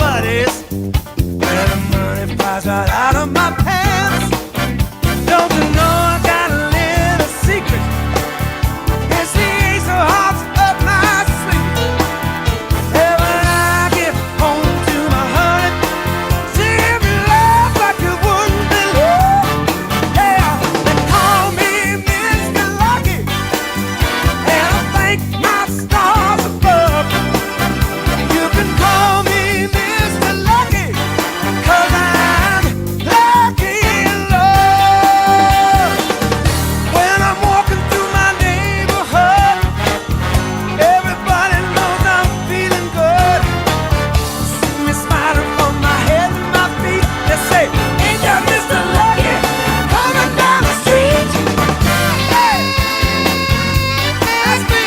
buddies. Where the money flies right out of my pants. Don't you know I got a little secret? It's the ace of hearts up my sleeve. And when I get home to my honey, she give me love like you wouldn't believe. Yeah, they call me Mr. Lucky, and I thank my stars above. You can call me Mr. Lucky, 'cause I'm lucky in love. When I'm walking through my neighborhood, everybody knows I'm feeling good. See me smiling from my head to my feet. They say, ain't that Mr. Lucky coming down the street? Hey, that's me.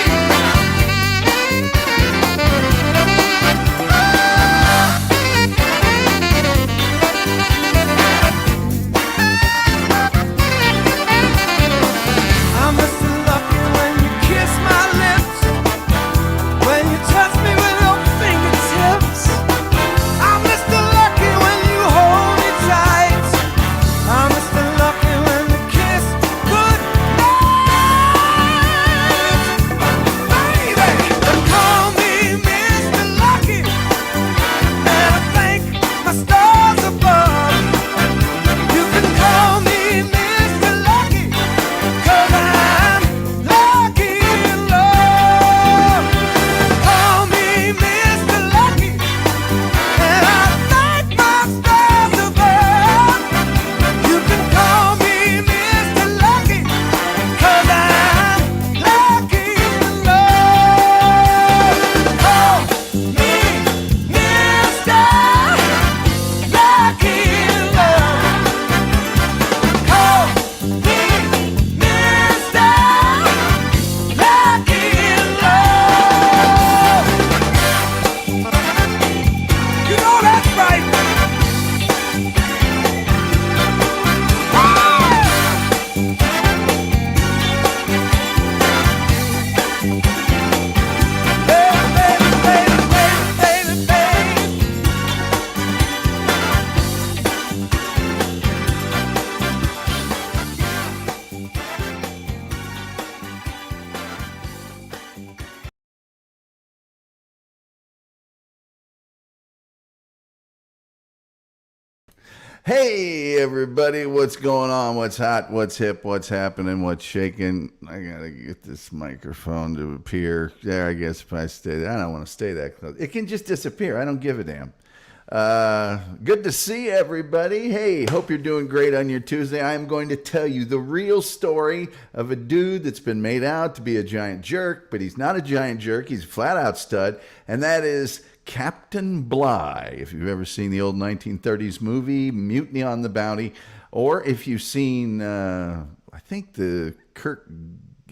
I'm Mr. Lucky when you kiss my lips, when you touch me with your fingertips. I'm Mr. Lucky when you hold me tight. I'm Mr. Lucky when we kiss goodnight. Baby, they call me Mr. Lucky, and I thank my stars above. You can call me Mr. Lucky, 'cause I'm lucky in love. Call me Mr. Lucky, and I thank my stars above. You can call me Mr. Lucky, 'cause I'm lucky in love. Call me Mr. Lucky in love. Call me Mr. Lucky in love. You know that's right. Baby, baby, baby, baby, baby, baby. Hey everybody, what's going on? What's hot? What's hip? What's happening? What's shaking? I gotta get this microphone to appear. There, I guess if I stay there, I don't want to stay that close. It can just disappear. I don't give a damn. Good to see everybody. Hey, hope you're doing great on your Tuesday. I am going to tell you the real story of a dude that's been made out to be a giant jerk, but he's not a giant jerk. He's a flat out stud, and that is Captain Bligh. If you've ever seen the old 1930s movie Mutiny on the Bounty, or if you've seen, I think the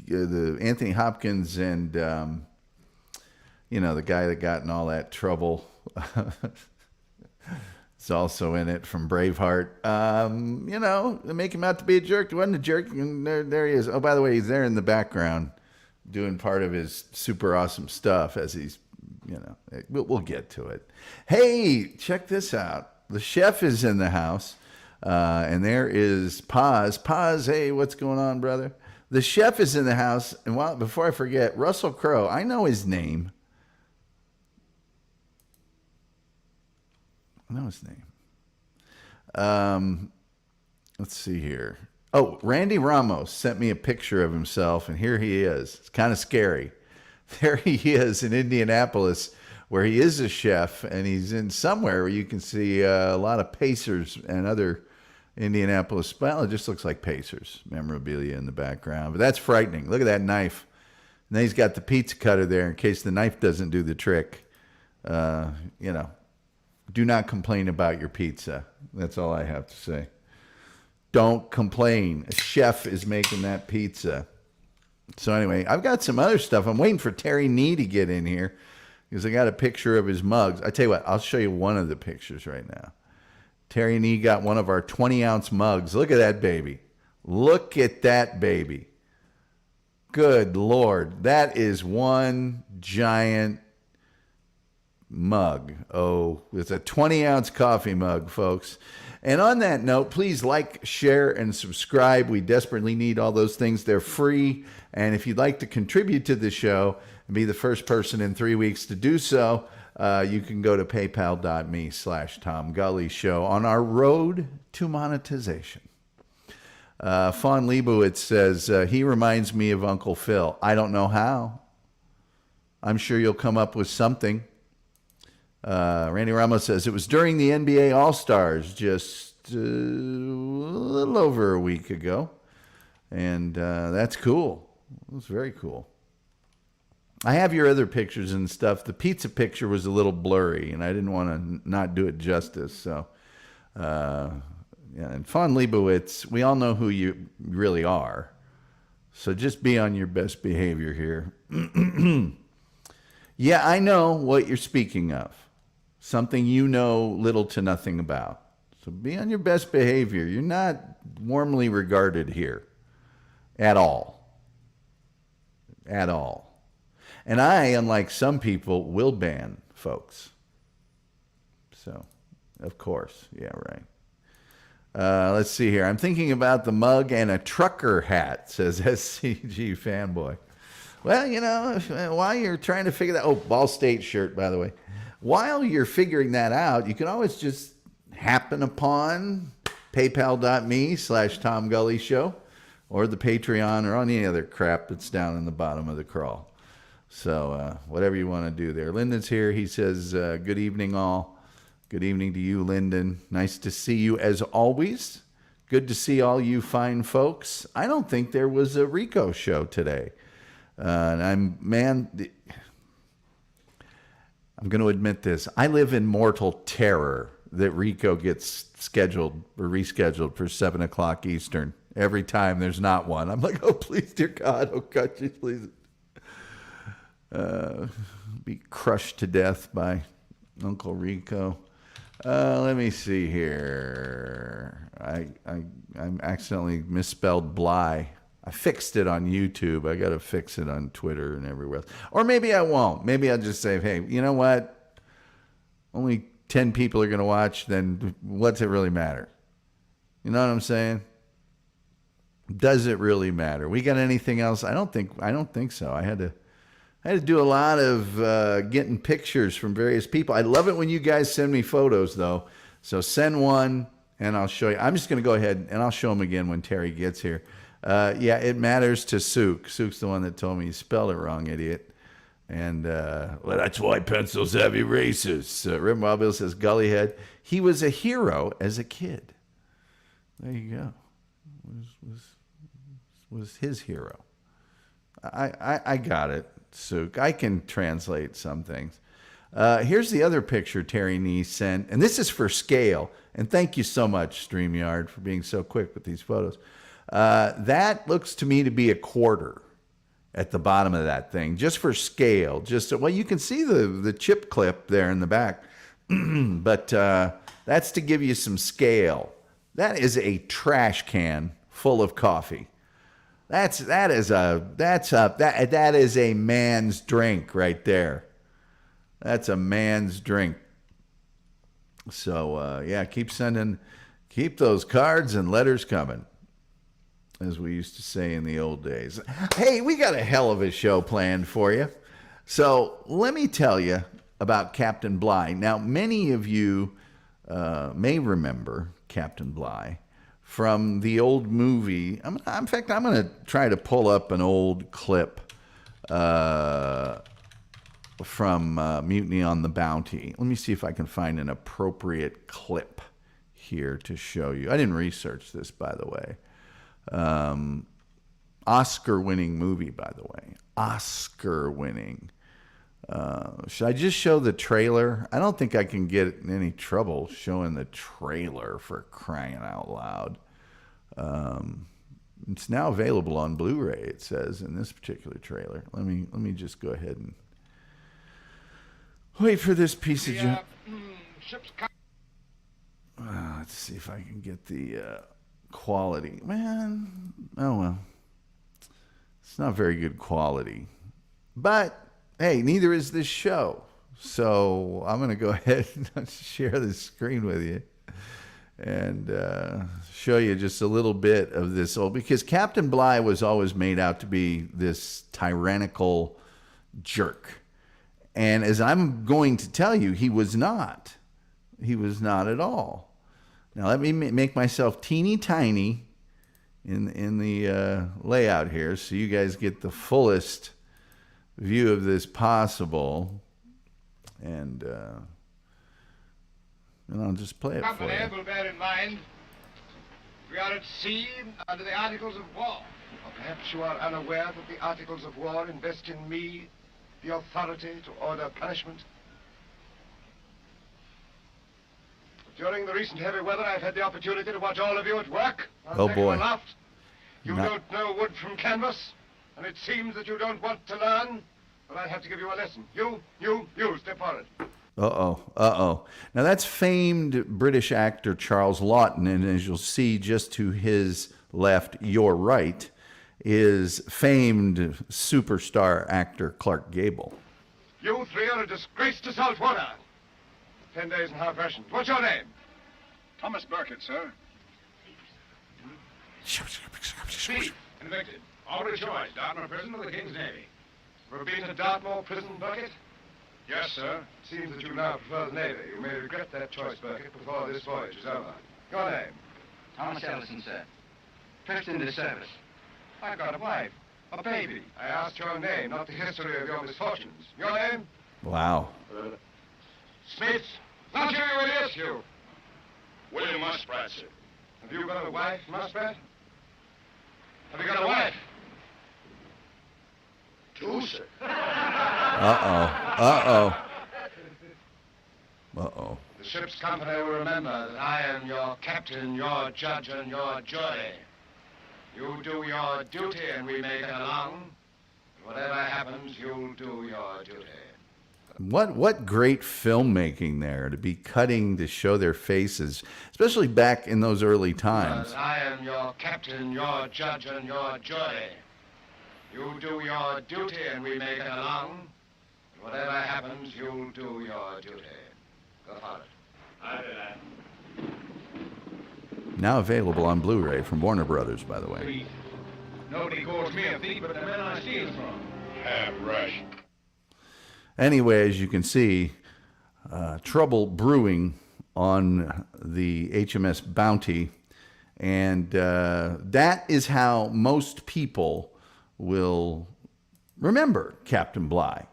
Anthony Hopkins and the guy that got in all that trouble. It's also in it from Braveheart. They make him out to be a jerk. He wasn't a jerk, and there he is. Oh, by the way, he's there in the background doing part of his super awesome stuff as he's, we'll get to it. Hey, check this out. The chef is in the house, and there is Paz. Paz, hey, what's going on, brother? The chef is in the house, and before I forget, Russell Crowe, I know his name. Let's see here. Oh, Randy Ramos sent me a picture of himself, and here he is. It's kind of scary. There he is in Indianapolis, where he is a chef, and he's in somewhere where you can see a lot of Pacers and other Indianapolis. Well, it just looks like Pacers memorabilia in the background, but that's frightening. Look at that knife. And then he's got the pizza cutter there in case the knife doesn't do the trick. Do not complain about your pizza. That's all I have to say. Don't complain. A chef is making that pizza. So anyway, I've got some other stuff. I'm waiting for Terry Nee to get in here because I got a picture of his mugs. I tell you what, I'll show you one of the pictures right now. Terry Nee got one of our 20-ounce mugs. Look at that baby. Look at that baby. Good Lord. That is one giant mug. Oh, it's a 20-ounce coffee mug, folks. And on that note, please like, share, and subscribe. We desperately need all those things. They're free. And if you'd like to contribute to the show and be the first person in 3 weeks to do so, you can go to paypal.me/Tom Gully Show on our road to monetization. Fawn Leibowitz says, he reminds me of Uncle Phil. I don't know how. I'm sure you'll come up with something. Randy Ramos says, it was during the NBA All-Stars just a little over a week ago. And that's cool. It was very cool. I have your other pictures and stuff. The pizza picture was a little blurry, and I didn't want to not do it justice. So, yeah. And Fawn Leibowitz, we all know who you really are. So just be on your best behavior here. Yeah, I know what you're speaking of. Something you know little to nothing about. So be on your best behavior. You're not warmly regarded here at all. At all. And I, unlike some people, will ban folks. So, of course. Yeah, right. Let's see here. I'm thinking about the mug and a trucker hat, says SCG Fanboy. Well, you know, while you're trying to figure that... Oh, Ball State shirt, by the way. While you're figuring that out, you can always just happen upon paypal.me/Tom Gully Show or the Patreon or any other crap that's down in the bottom of the crawl. So whatever you want to do there. Lyndon's here. He says, good evening, all. Good evening to you, Lyndon. Nice to see you as always. Good to see all you fine folks. I don't think there was a Rico show today. And I'm going to admit this. I live in mortal terror that Rico gets scheduled or rescheduled for 7 o'clock Eastern. Every time there's not one. I'm like, oh, please, dear God. Oh, God, please. Be crushed to death by Uncle Rico. Let me see here. I accidentally misspelled Bligh. I fixed it on YouTube. I got to fix it on Twitter and everywhere else. Or maybe I won't. Maybe I'll just say, hey, you know what? Only 10 people are going to watch. Then what's it really matter? You know what I'm saying? Does it really matter? We got anything else? I don't think so. I had to do a lot of getting pictures from various people. I love it when you guys send me photos, though. So send one, and I'll show you. I'm just going to go ahead, and I'll show them again when Terry gets here. Yeah, it matters to Sook. Sook's the one that told me you spelled it wrong, idiot. And, well, that's why pencils have erasers. Rip Wild Bill says, Gullyhead. He was a hero as a kid. There you go. Was his hero. I got it. Sook. I can translate some things. Here's the other picture Terry Nee sent, and this is for scale. And thank you so much, StreamYard, for being so quick with these photos. That looks to me to be a quarter at the bottom of that thing, just for scale. Well, you can see the chip clip there in the back, but that's to give you some scale. That is a trash can full of coffee. That is a man's drink right there. That's a man's drink. So yeah, keep those cards and letters coming, as we used to say in the old days. Hey, we got a hell of a show planned for you. So let me tell you about Captain Bligh. Now, many of you may remember Captain Bligh from the old movie. In fact, I'm going to try to pull up an old clip from Mutiny on the Bounty. Let me see if I can find an appropriate clip here to show you. I didn't research this, by the way. Oscar-winning movie, by the way. Oscar-winning. Should I just show the trailer? I don't think I can get in any trouble showing the trailer, for crying out loud. It's now available on Blu-ray, it says, in this particular trailer. Let me just go ahead and wait for this piece of junk. Let's see if I can get the quality. Man, oh well. It's not very good quality. But hey, neither is this show. So I'm going to go ahead and share the screen with you and show you just a little bit of this. Because Captain Bligh was always made out to be this tyrannical jerk. And as I'm going to tell you, he was not. He was not at all. Now let me make myself teeny tiny in the layout here so you guys get the fullest view of this possible. And I'll just play it for you. Company will bear in mind, we are at sea under the Articles of War. Or perhaps you are unaware that the Articles of War invest in me the authority to order punishment. During the recent heavy weather, I've had the opportunity to watch all of you at work. Oh, boy. Aloft. You don't know wood from canvas, and it seems that you don't want to learn. Well, I have to give you a lesson. You, step forward. Uh-oh. Now, that's famed British actor Charles Laughton, and as you'll see just to his left, your right, is famed superstar actor Clark Gable. You three are a disgrace to salt water. 10 days and half rations. What's your name? Thomas Burkett, sir. Thief. Convicted. Already choice. Dartmoor Prison or the King's Navy. Ever been to Dartmoor Prison, Burkett? Yes, sir. It seems that you now prefer the Navy. You may regret that choice, Burkett, before this voyage is over. Your name? Thomas Ellison, sir. First in the service. I've got a wife, a baby. I asked your name, not the history of your misfortunes. Your name? Wow. Smith. Not you, idiot, you. William Muskrat, sir. Have you got a wife, Muskrat? Have you got a wife? Two, sir. Uh-oh. The ship's company will remember that I am your captain, your judge, and your jury. You do your duty and we may get along. Whatever happens, you'll do your duty. What great filmmaking there, to be cutting to show their faces, especially back in those early times. I am your captain, your judge, and your jury. You do your duty and we may get along. Whatever happens, you'll do your duty. Go for it. I do that. Now available on Blu-ray from Warner Brothers, by the way. Nobody calls me a thief but the men I steal from. Rush. Anyway, as you can see, trouble brewing on the HMS Bounty, and that is how most people will remember Captain Bligh.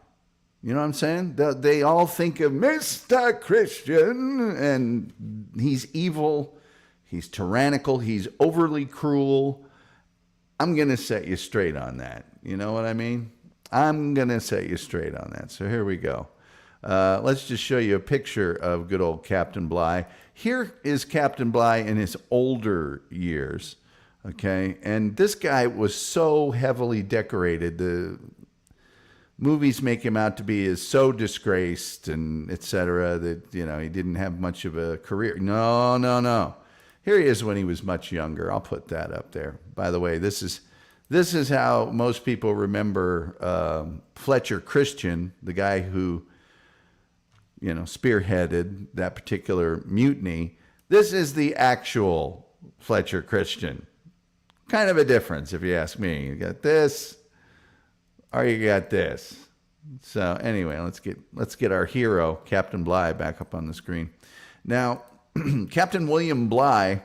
You know what I'm saying? They all think of Mr. Christian, and he's evil, he's tyrannical, he's overly cruel. I'm going to set you straight on that. You know what I mean? I'm going to set you straight on that. So here we go. Let's just show you a picture of good old Captain Bligh. Here is Captain Bligh in his older years. Okay. And this guy was so heavily decorated. The movies make him out to be as so disgraced and etc. that, you know, he didn't have much of a career. No. Here he is when he was much younger. I'll put that up there. By the way, this is how most people remember Fletcher Christian, the guy who, you know, spearheaded that particular mutiny. This is the actual Fletcher Christian. Kind of a difference, if you ask me. You got this, or you got this. So anyway, let's get our hero, Captain Bligh, back up on the screen. Now, Captain William Bligh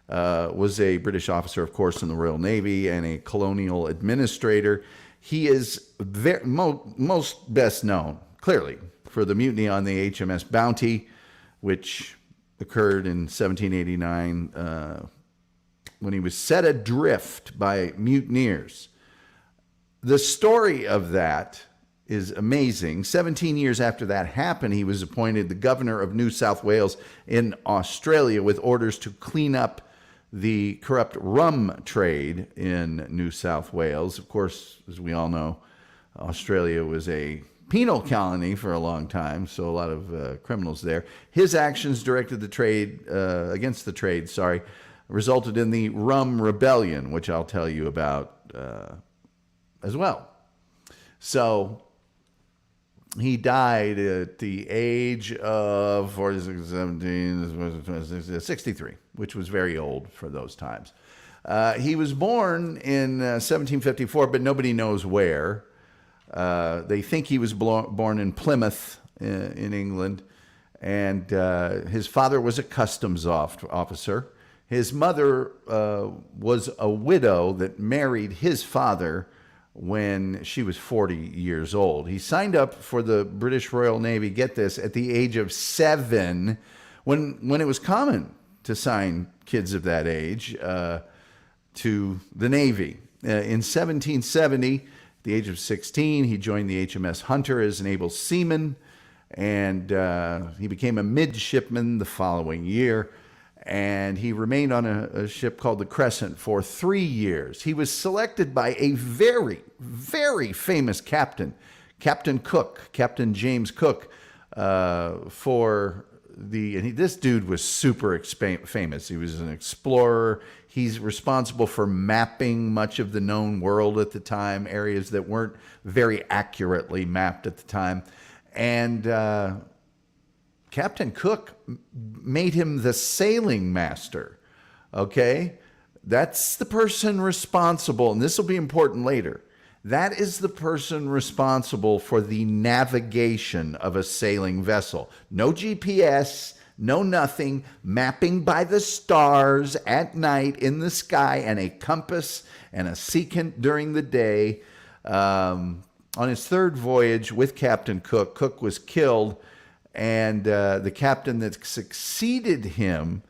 was a British officer, of course, in the Royal Navy and a colonial administrator. He is most best known, clearly, for the mutiny on the HMS Bounty, which occurred in 1789 when he was set adrift by mutineers. The story of that is amazing. 17 years after that happened, he was appointed the governor of New South Wales in Australia with orders to clean up the corrupt rum trade in New South Wales. Of course, as we all know, Australia was a penal colony for a long time, so a lot of criminals there. His actions directed the trade, against the trade, resulted in the Rum Rebellion, which I'll tell you about as well. So, He died at the age of 46, 17, 63, which was very old for those times. He was born in 1754, but nobody knows where. They think he was born in Plymouth in England, and his father was a customs officer. His mother was a widow that married his father when she was 40 years old. He signed up for the British Royal Navy, get this, at the age of 7, when it was common to sign kids of that age to the Navy. In 1770, at the age of 16, he joined the HMS Hunter as an able seaman, and he became a midshipman the following year. And he remained on a ship called the Crescent for 3 years. He was selected by a very, very famous captain, Captain Cook, Captain James Cook, this dude was super famous. He was an explorer. He's responsible for mapping much of the known world at the time, areas that weren't very accurately mapped at the time. And Captain Cook made him the sailing master, okay? That's the person responsible, and this will be important later. That is the person responsible for the navigation of a sailing vessel. No GPS, no nothing, mapping by the stars at night in the sky, and a compass and a secant during the day. On his third voyage with Captain Cook, Cook was killed, and the captain that succeeded him,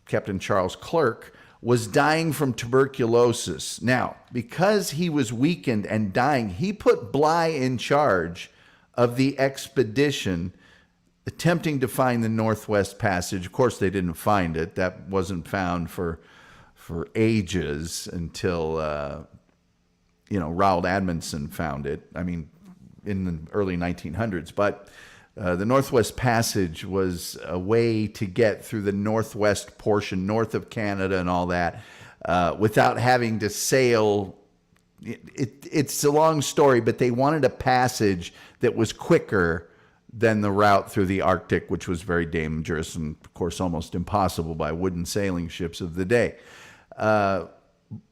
Captain Charles Clerk, was dying from tuberculosis. Now, because he was weakened and dying, he put Bligh in charge of the expedition attempting to find the Northwest Passage. Of course, they didn't find it. That wasn't found for ages until, Roald Amundsen found it. I mean, in the early 1900s. But the Northwest Passage was a way to get through the northwest portion, north of Canada and all that, without having to sail. It's a long story, but they wanted a passage that was quicker than the route through the Arctic, which was very dangerous and, of course, almost impossible by wooden sailing ships of the day.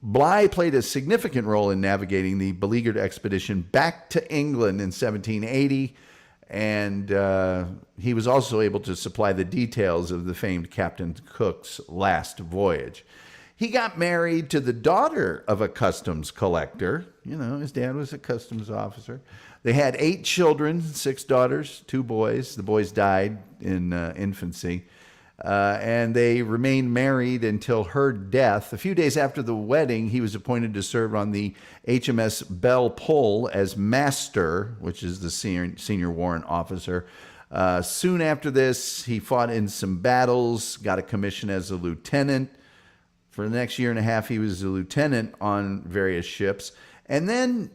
Bligh played a significant role in navigating the beleaguered expedition back to England in 1780. And he was also able to supply the details of the famed Captain Cook's last voyage. He got married to the daughter of a customs collector. His dad was a customs officer. They had 8 children, 6 daughters, 2 boys. The boys died in infancy. And they remained married until her death. A few days after the wedding, he was appointed to serve on the HMS Belle Poule as master, which is the senior warrant officer. Soon after this, he fought in some battles, got a commission as a lieutenant. For the next year and a half, he was a lieutenant on various ships. And then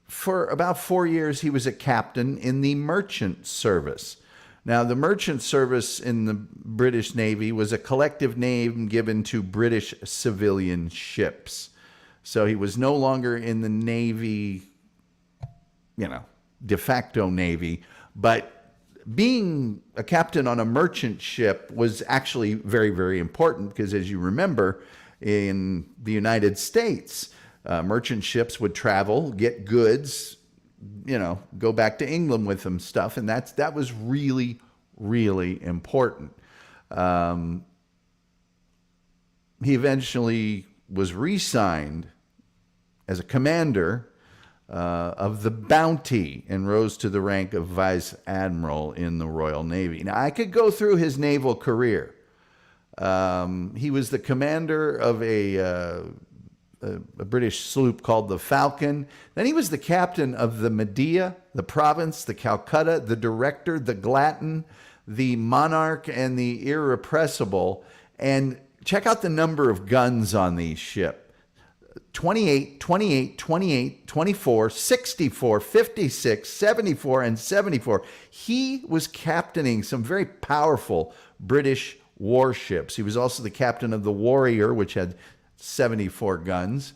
for about 4 years, he was a captain in the merchant service. Now, the merchant service in the British Navy was a collective name given to British civilian ships. So he was no longer in the Navy, de facto Navy, but being a captain on a merchant ship was actually very, very important because, as you remember, in the United States, merchant ships would travel, get goods, go back to England with them stuff. And that was really, really important. He eventually was re-signed as a commander of the Bounty and rose to the rank of vice-admiral in the Royal Navy. Now, I could go through his naval career. He was the commander of a British sloop called the Falcon. Then he was the captain of the Medea, the Province, the Calcutta, the Director, the Glatton, the Monarch, and the Irrepressible. And check out the number of guns on these ships. 28, 28, 28, 24, 64, 56, 74, and 74. He was captaining some very powerful British warships. He was also the captain of the Warrior, which had 74 guns.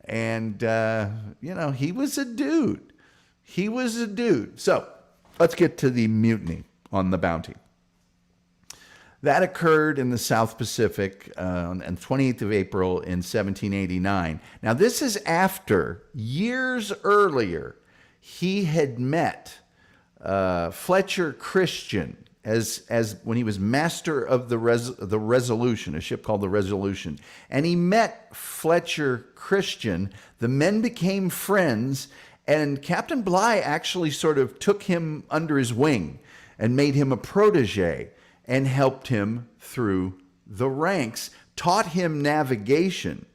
And, he was a dude. So let's get to the mutiny on the Bounty. That occurred in the South Pacific on the 28th of April in 1789. Now, this is after, years earlier, he had met Fletcher Christian as when he was master of the Resolution, a ship called the Resolution. And he met Fletcher Christian. The men became friends, and Captain Bligh actually sort of took him under his wing and made him a protege and helped him through the ranks, taught him navigation.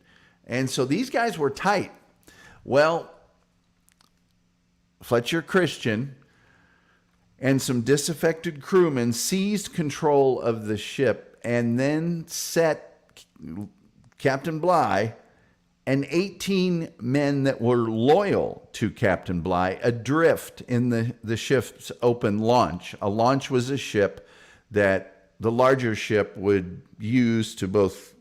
And so these guys were tight. Well, Fletcher Christian and some disaffected crewmen seized control of the ship and then set Captain Bligh and 18 men that were loyal to Captain Bligh adrift in the ship's open launch. A launch was a ship that the larger ship would use to both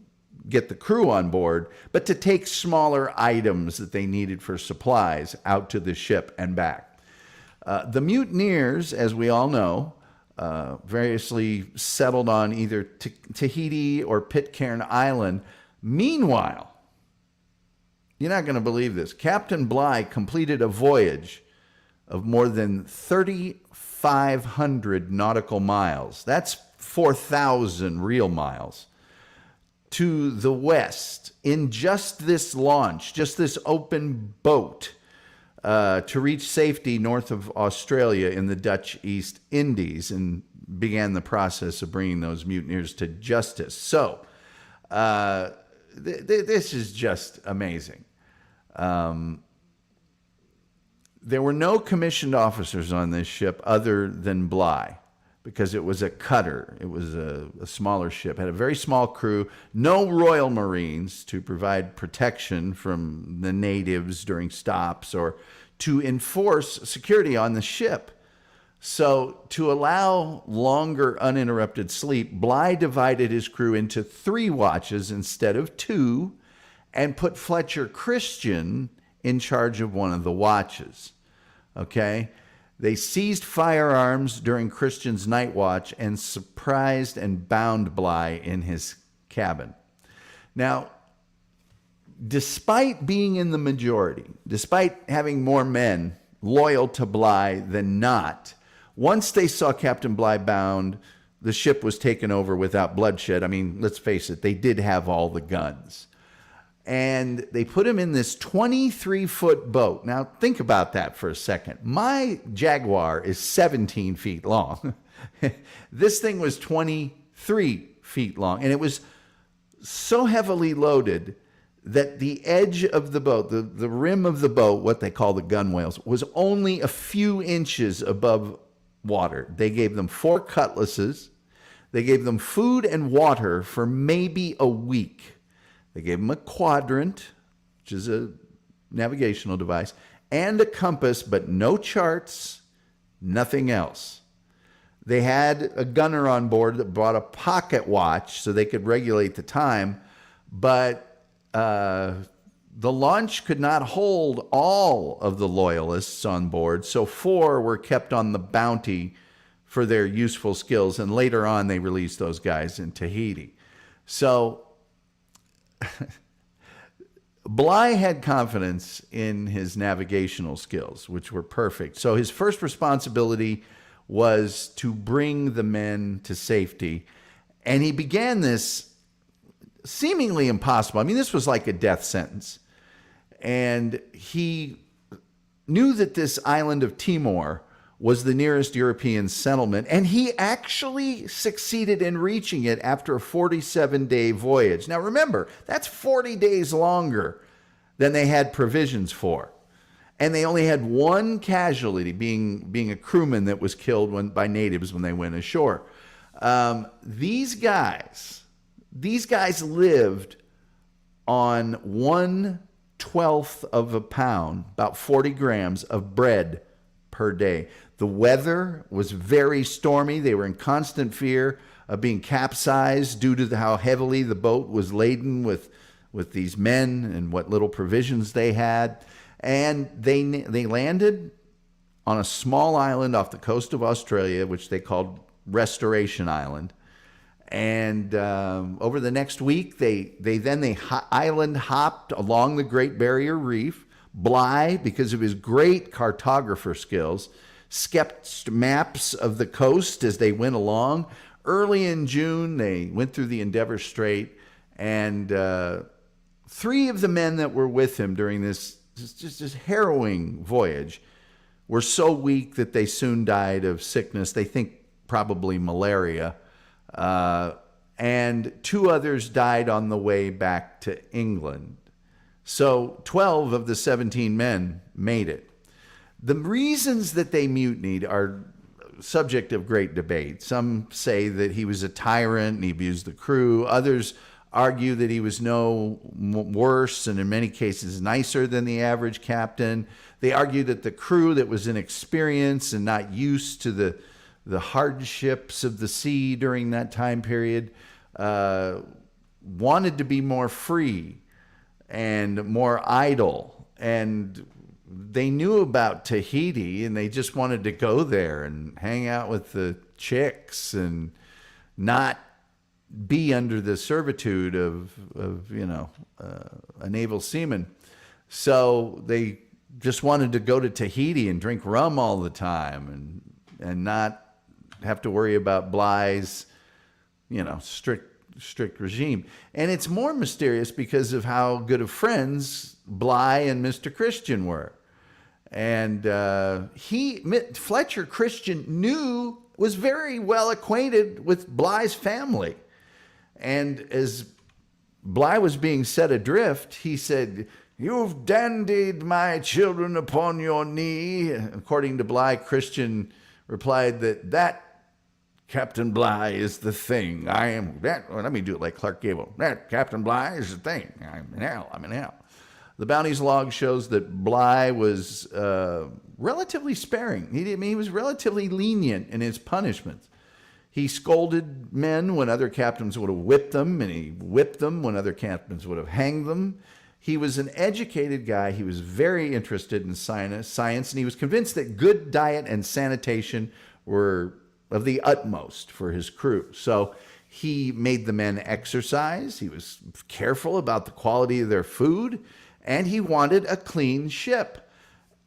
get the crew on board, but to take smaller items that they needed for supplies out to the ship and back. The mutineers, as we all know, variously settled on either Tahiti or Pitcairn Island. Meanwhile, you're not going to believe this, Captain Bligh completed a voyage of more than 3,500 nautical miles. That's 4,000 real miles to the west in just this launch, just this open boat, to reach safety north of Australia in the Dutch East Indies, and began the process of bringing those mutineers to justice. So this is just amazing. There were no commissioned officers on this ship other than Bligh, because it was a cutter. It was a smaller ship, had a very small crew, no Royal Marines to provide protection from the natives during stops or to enforce security on the ship. So to allow longer uninterrupted sleep, Bligh divided his crew into 3 watches instead of 2 and put Fletcher Christian in charge of one of the watches. Okay? They seized firearms during Christian's night watch and surprised and bound Bligh in his cabin. Now, despite being in the majority, despite having more men loyal to Bligh than not, once they saw Captain Bligh bound, the ship was taken over without bloodshed. I mean, let's face it, they did have all the guns. And they put him in this 23-foot boat. Now, think about that for a second. My Jaguar is 17 feet long. This thing was 23 feet long. And it was so heavily loaded that the edge of the boat, the rim of the boat, what they call the gunwales, was only a few inches above water. They gave them 4 cutlasses. They gave them food and water for maybe a week. They gave them a quadrant, which is a navigational device, and a compass, but no charts, nothing else. They had a gunner on board that brought a pocket watch so they could regulate the time, but the launch could not hold all of the loyalists on board, so 4 were kept on the Bounty for their useful skills, and later on they released those guys in Tahiti. So Bligh had confidence in his navigational skills, which were perfect. So his first responsibility was to bring the men to safety. And he began this seemingly impossible. I mean, this was like a death sentence. And he knew that this island of Timor was the nearest European settlement, and he actually succeeded in reaching it after a 47-day voyage. Now remember, that's 40 days longer than they had provisions for. And they only had 1 casualty, being a crewman that was killed by natives when they went ashore. These guys lived on 1/12 of a pound, about 40 grams of bread per day. The weather was very stormy. They were in constant fear of being capsized due to how heavily the boat was laden with these men and what little provisions they had. And they landed on a small island off the coast of Australia, which they called Restoration Island. And over the next week, they island hopped along the Great Barrier Reef. Bligh, because of his great cartographer skills, sketched maps of the coast as they went along. Early in June, they went through the Endeavour Strait, and 3 of the men that were with him during this harrowing voyage were so weak that they soon died of sickness. They think probably malaria. And 2 others died on the way back to England. So 12 of the 17 men made it. The reasons that they mutinied are subject of great debate. Some say that he was a tyrant and he abused the crew. Others argue that he was no worse and in many cases nicer than the average captain. They argue that the crew that was inexperienced and not used to the hardships of the sea during that time period wanted to be more free and more idle. And they knew about Tahiti and they just wanted to go there and hang out with the chicks and not be under the servitude of a naval seaman. So they just wanted to go to Tahiti and drink rum all the time and not have to worry about Bligh's, strict regime. And it's more mysterious because of how good of friends Bligh and Mr. Christian were. And Fletcher Christian was very well acquainted with Bligh's family. And as Bligh was being set adrift, he said, "You've dandied my children upon your knee." According to Bligh, Christian replied that Captain Bligh is the thing. I am that. Well, let me do it like Clark Gable. That Captain Bligh is the thing. I'm in hell. The Bounty's log shows that Bligh was relatively sparing. He was relatively lenient in his punishments. He scolded men when other captains would have whipped them, and he whipped them when other captains would have hanged them. He was an educated guy. He was very interested in science, and he was convinced that good diet and sanitation were of the utmost for his crew. So he made the men exercise. He was careful about the quality of their food, and he wanted a clean ship.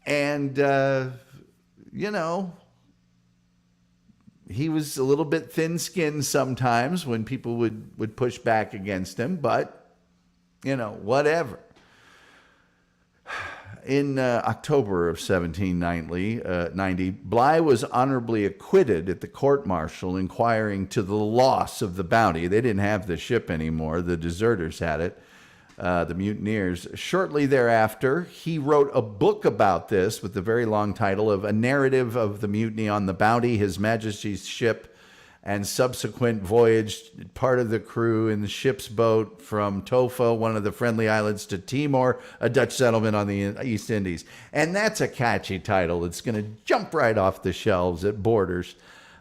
And, he was a little bit thin-skinned sometimes when people would push back against him, but, whatever. In October of 1790, Bligh was honorably acquitted at the court-martial inquiring to the loss of the Bounty. They didn't have the ship anymore. The deserters had it, the mutineers. Shortly thereafter, he wrote a book about this with the very long title of A Narrative of the Mutiny on the Bounty, His Majesty's Ship, and subsequent voyage, part of the crew in the ship's boat from Tofa, one of the friendly islands, to Timor, a Dutch settlement on the East Indies. And that's a catchy title. It's going to jump right off the shelves at Borders.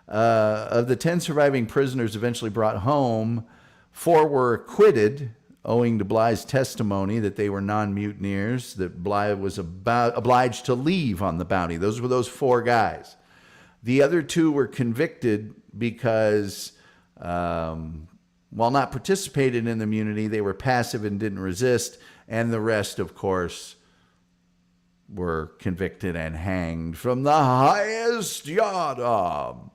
Of the 10 surviving prisoners eventually brought home, 4 were acquitted, owing to Bligh's testimony that they were non-mutineers, that Bligh was obliged to leave on the Bounty. Those were those 4 guys. The other 2 were convicted because while not participated in the mutiny, they were passive and didn't resist. And the rest, of course, were convicted and hanged from the highest yardarm.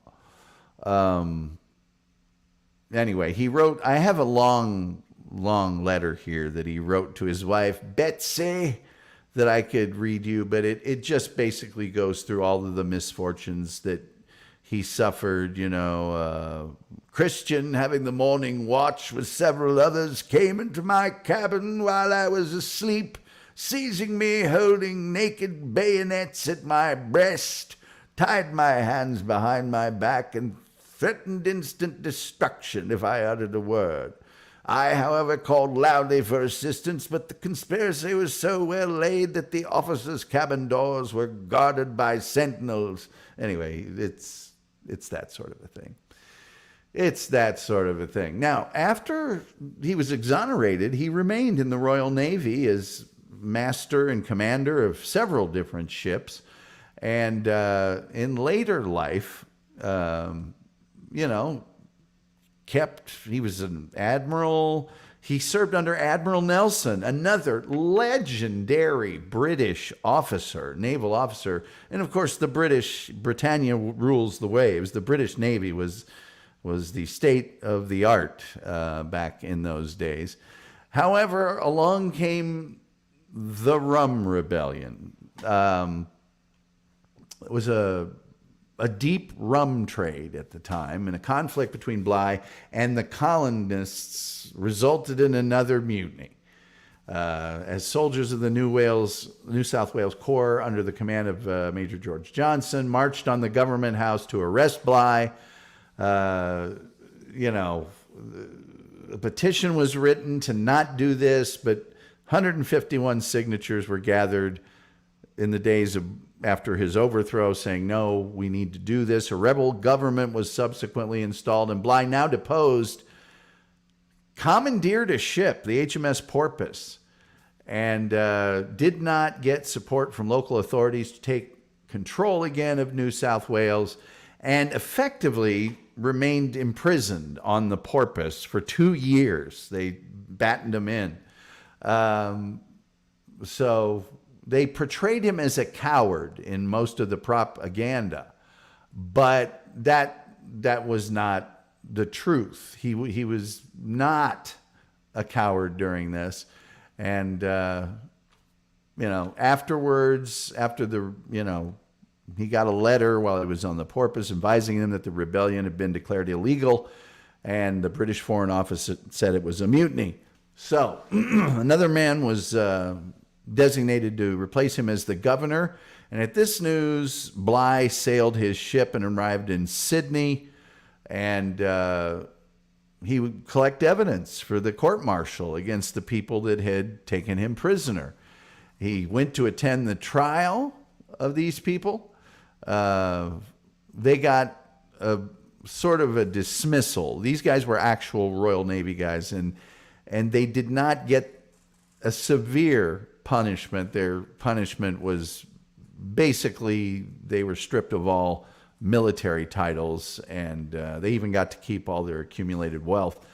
Anyway, he wrote, I have a long letter here that he wrote to his wife, Betsy, that I could read you, but it just basically goes through all of the misfortunes that he suffered. Christian, having the morning watch with several others, came into my cabin while I was asleep, seizing me, holding naked bayonets at my breast, tied my hands behind my back, and threatened instant destruction if I uttered a word. I, however, called loudly for assistance, but the conspiracy was so well laid that the officers' cabin doors were guarded by sentinels. Anyway, it's that sort of a thing. It's that sort of a thing. Now, after he was exonerated, he remained in the Royal Navy as master and commander of several different ships. And in later life, he was an admiral. He served under Admiral Nelson, another legendary British officer, naval officer. And of course, Britannia rules the waves. The British Navy was the state of the art back in those days. However, along came the Rum Rebellion. It was a deep rum trade at the time, and a conflict between Bligh and the colonists resulted in another mutiny. As soldiers of the New South Wales Corps, under the command of Major George Johnson, marched on the government house to arrest Bligh. A petition was written to not do this, but 151 signatures were gathered in the days after his overthrow, saying, no, we need to do this. A rebel government was subsequently installed, and Bligh, now deposed, commandeered a ship, the HMS Porpoise, and did not get support from local authorities to take control again of New South Wales, and effectively remained imprisoned on the Porpoise for 2 years. They battened him in. So they portrayed him as a coward in most of the propaganda, but that was not the truth. He was not a coward during this. And, afterwards, he got a letter while he was on the Porpoise advising him that the rebellion had been declared illegal, and the British Foreign Office said it was a mutiny. So another man was designated to replace him as the governor. And at this news, Bligh sailed his ship and arrived in Sydney, and he would collect evidence for the court-martial against the people that had taken him prisoner. He went to attend the trial of these people. They got a sort of a dismissal. These guys were actual Royal Navy guys, and they did not get a severe punishment. Their punishment was basically they were stripped of all military titles, and they even got to keep all their accumulated wealth.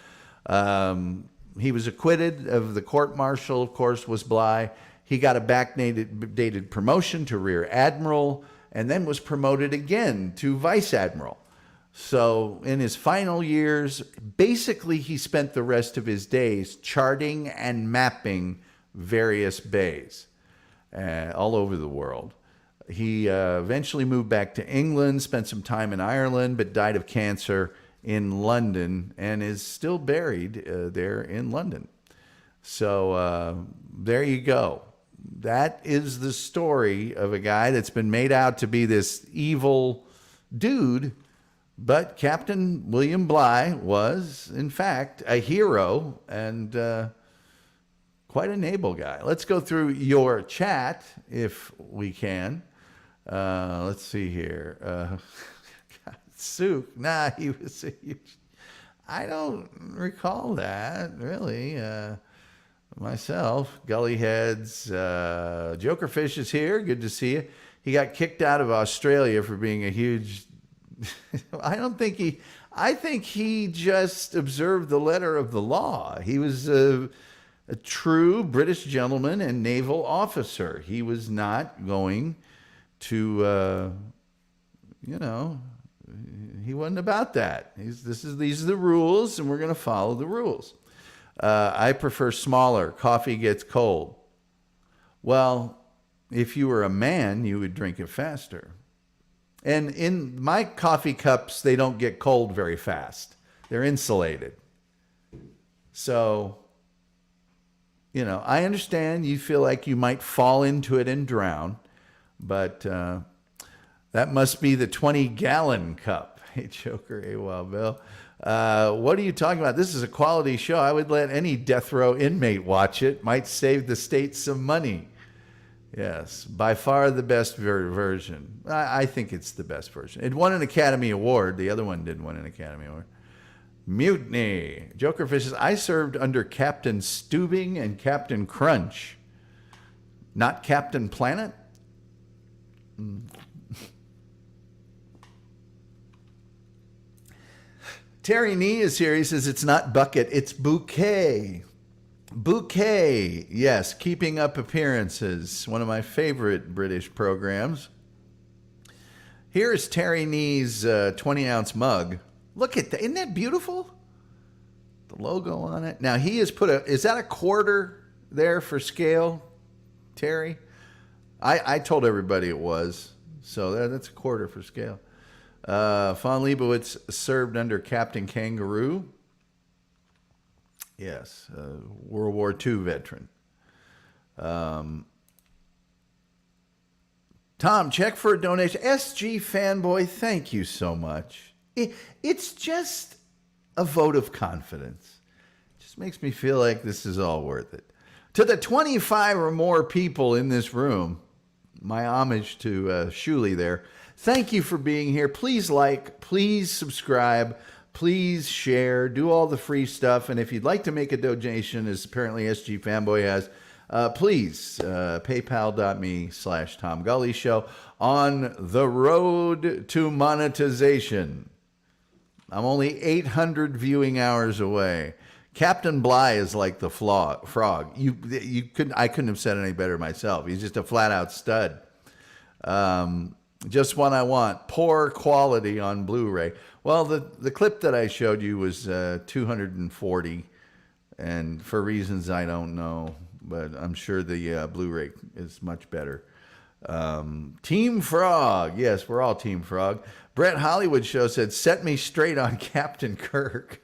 He was acquitted of the court-martial, of course, was Bligh. He got a backdated promotion to rear admiral, and then was promoted again to vice-admiral. So in his final years, basically he spent the rest of his days charting and mapping various bays all over the world. He eventually moved back to England, spent some time in Ireland, but died of cancer in London and is still buried there in London. So there you go. That is the story of a guy that's been made out to be this evil dude, but Captain William Bligh was, in fact, a hero and quite an able guy. Let's go through your chat if we can. Let's see here. Sook, nah, he was a huge... I don't recall that, really. Myself, Gullyheads, Jokerfish is here. Good to see you. He got kicked out of Australia for being a huge... I think he just observed the letter of the law. He was a true British gentleman and naval officer. He was not going to, he wasn't about that. These are the rules, and we're going to follow the rules. I prefer smaller. Coffee gets cold. Well, if you were a man, you would drink it faster. And in my coffee cups, they don't get cold very fast. They're insulated. So, I understand you feel like you might fall into it and drown, but that must be the 20-gallon cup. Hey, Joker, AWOL Bill. What are you talking about? This is a quality show. I would let any death row inmate watch it. Might save the state some money. Yes, by far the best version. I think it's the best version. It won an Academy Award. The other one didn't win an Academy Award. Mutiny. Jokerfish says, I served under Captain Stubing and Captain Crunch. Not Captain Planet? Terry Nee is here. He says it's not bucket, it's bouquet. Bouquet, yes, Keeping Up Appearances, one of my favorite British programs. Here is Terry Nee's 20-ounce mug. Look at that. Isn't that beautiful? The logo on it. Now, he has put is that a quarter there for scale, Terry? I told everybody it was. So that's a quarter for scale. Von Leibowitz served under Captain Kangaroo. Yes, World War II veteran. Tom, check for a donation. SG Fanboy, thank you so much. It's just a vote of confidence. It just makes me feel like this is all worth it. To the 25 or more people in this room, my homage to Shuli there, thank you for being here. Please like, please subscribe, please share, do all the free stuff. And if you'd like to make a donation, as apparently SG Fanboy has, please, paypal.me/Tom Gully Show. On the road to monetization. I'm only 800 viewing hours away. Captain Bligh is like the frog. I couldn't have said it any better myself. He's just a flat-out stud. Just one I want. Poor quality on Blu-ray. Well, the clip that I showed you was 240, and for reasons I don't know, but I'm sure the Blu-ray is much better. Team Frog. Yes, we're all Team Frog. Brett Hollywood Show said, set me straight on Captain Kirk.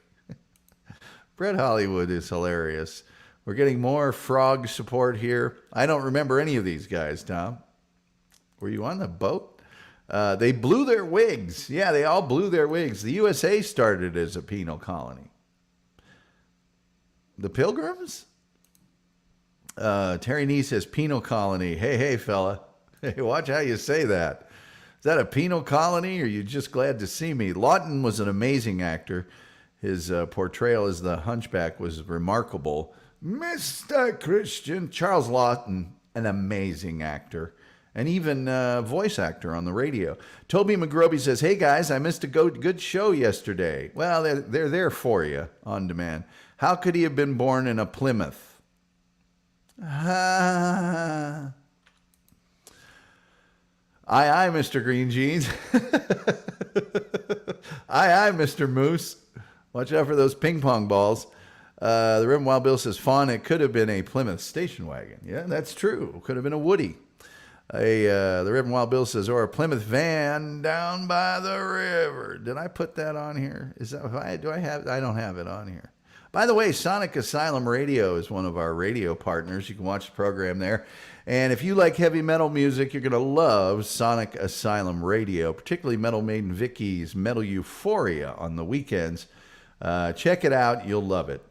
Brett Hollywood is hilarious. We're getting more Frog support here. I don't remember any of these guys, Tom. Were you on the boat? They blew their wigs. Yeah, they all blew their wigs. The USA started as a penal colony. The Pilgrims? Terry Nee says penal colony. Hey, fella. Hey, watch how you say that. Is that a penal colony, or are you just glad to see me? Lawton was an amazing actor. His portrayal as the Hunchback was remarkable. Mr. Christian. Charles Lawton, an amazing actor. And even voice actor on the radio. Toby McGroby says, hey guys, I missed a good show yesterday. Well, they're there for you on demand. How could he have been born in a Plymouth? Aye, Mr. Green Jeans. Aye, Mr. Moose. Watch out for those ping pong balls. The Reverend Wild Bill says, Fawn, it could have been a Plymouth station wagon. Yeah, that's true. Could have been a Woody. The Reverend Wild Bill says, or a Plymouth van down by the river. Did I put that on here? Is that I don't have it on here. By the way, Sonic Asylum Radio is one of our radio partners. You can watch the program there. And if you like heavy metal music, you're going to love Sonic Asylum Radio, particularly Metal Maiden Vicky's Metal Euphoria on the weekends. Check it out. You'll love it.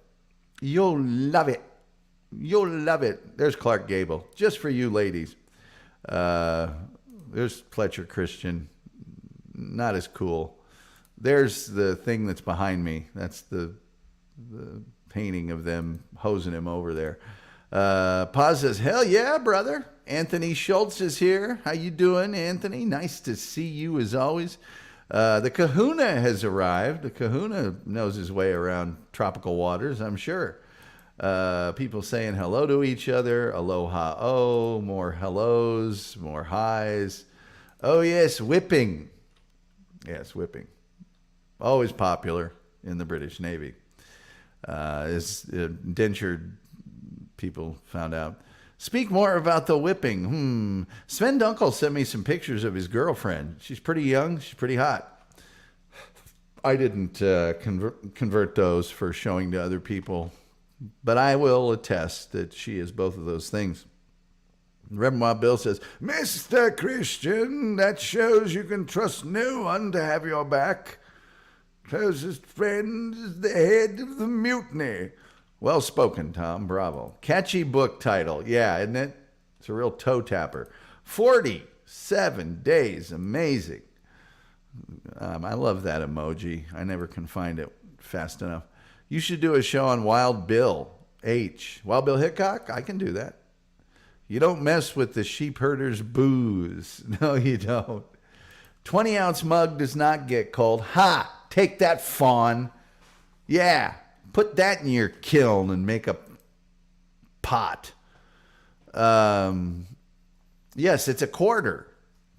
You'll love it. You'll love it. There's Clark Gable, just for you ladies. There's Fletcher Christian, not as cool. There's the thing that's behind me. That's the painting of them hosing him over there. Paz says, hell yeah, brother. Anthony Schultz is here. How you doing, Anthony? Nice to see you as always. The Kahuna has arrived. The Kahuna knows his way around tropical waters, I'm sure. People saying hello to each other. Aloha-o. More hellos, more highs. Oh, yes, whipping. Yes, whipping. Always popular in the British Navy. As indentured people found out. Speak more about the whipping. Sven Dunkel sent me some pictures of his girlfriend. She's pretty young. She's pretty hot. I didn't convert those for showing to other people, but I will attest that she is both of those things. Reverend Wild Bill says, Mr. Christian, that shows you can trust no one to have your back. Closest friend is the head of the mutiny. Well spoken, Tom. Bravo. Catchy book title. Yeah, isn't it? It's a real toe tapper. 47 days. Amazing. I love that emoji. I never can find it fast enough. You should do a show on Wild Bill H. Wild Bill Hickok? I can do that. You don't mess with the sheep herder's booze. No, you don't. 20-ounce mug does not get cold. Ha! Take that, fawn. Yeah, put that in your kiln and make a pot. Yes, it's a quarter.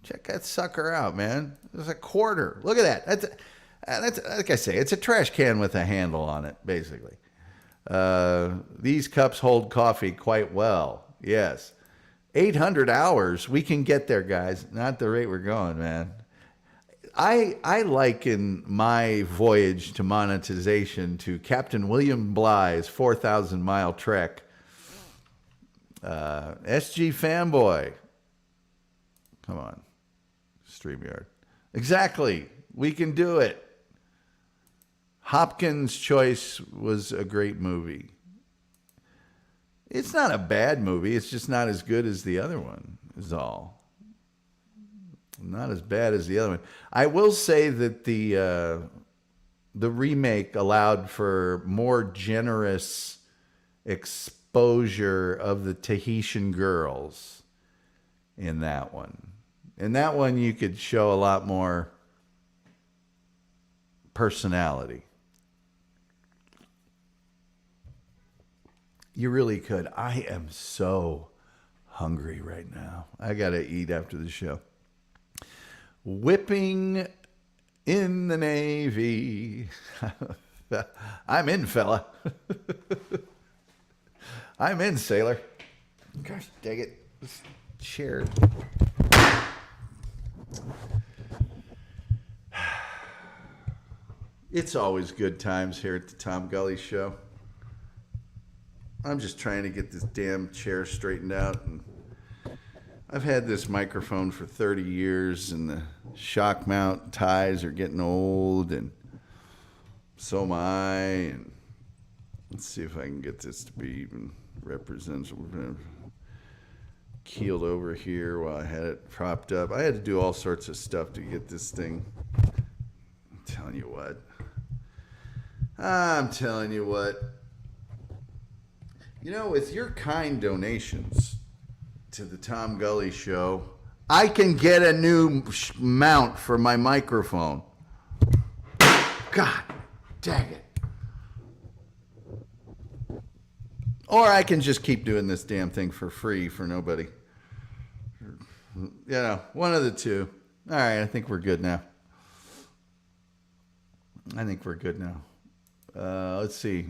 Check that sucker out, man. It's a quarter. Look at that. That's like I say, it's a trash can with a handle on it, basically. These cups hold coffee quite well. Yes. 800 hours. We can get there, guys. Not the rate we're going, man. I liken my voyage to monetization to Captain William Bligh's 4,000-mile trek. SG Fanboy. Come on. StreamYard. Exactly. We can do it. Hopkins' Choice was a great movie. It's not a bad movie. It's just not as good as the other one, is all. Not as bad as the other one. I will say that the remake allowed for more generous exposure of the Tahitian girls in that one. In that one, you could show a lot more personality. You really could. I am so hungry right now. I got to eat after the show. Whipping in the Navy. I'm in, fella. I'm in, sailor. Gosh, dang it. This chair. It's always good times here at the Tom Gully Show. I'm just trying to get this damn chair straightened out. And I've had this microphone for 30 years, and the shock mount ties are getting old, and so am I. And let's see if I can get this to be even representative. Keeled over here while I had it propped up. I had to do all sorts of stuff to get this thing. I'm telling you what. You know, with your kind donations to the Tom Gully Show, I can get a new mount for my microphone. God dang it. Or I can just keep doing this damn thing for free for nobody. You know, one of the two. All right, I think we're good now. Let's see.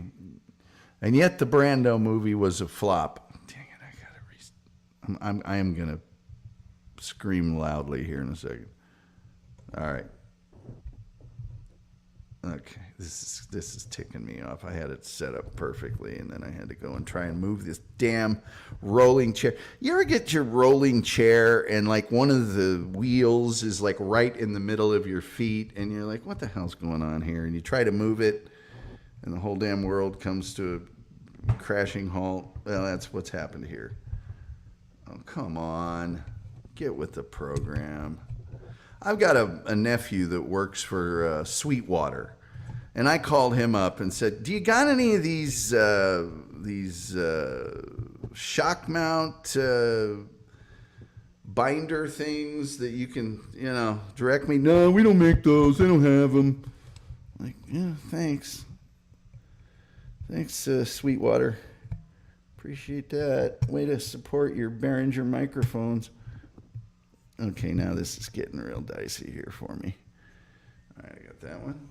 And yet the Brando movie was a flop. Dang it, I am going to scream loudly here in a second. All right. Okay, this is ticking me off. I had it set up perfectly, and then I had to go and try and move this damn rolling chair. You ever get your rolling chair and like one of the wheels is like right in the middle of your feet, and you're like, what the hell's going on here? And you try to move it, and the whole damn world comes to a crashing halt. Well, that's what's happened here. Oh, come on. Get with the program. I've got a nephew that works for Sweetwater, and I called him up and said, do you got any of these shock mount binder things that you can, direct me? No, we don't make those. They don't have them. I'm like, yeah, thanks. Thanks, Sweetwater. Appreciate that. Way to support your Behringer microphones. Okay, now this is getting real dicey here for me. All right, I got that one.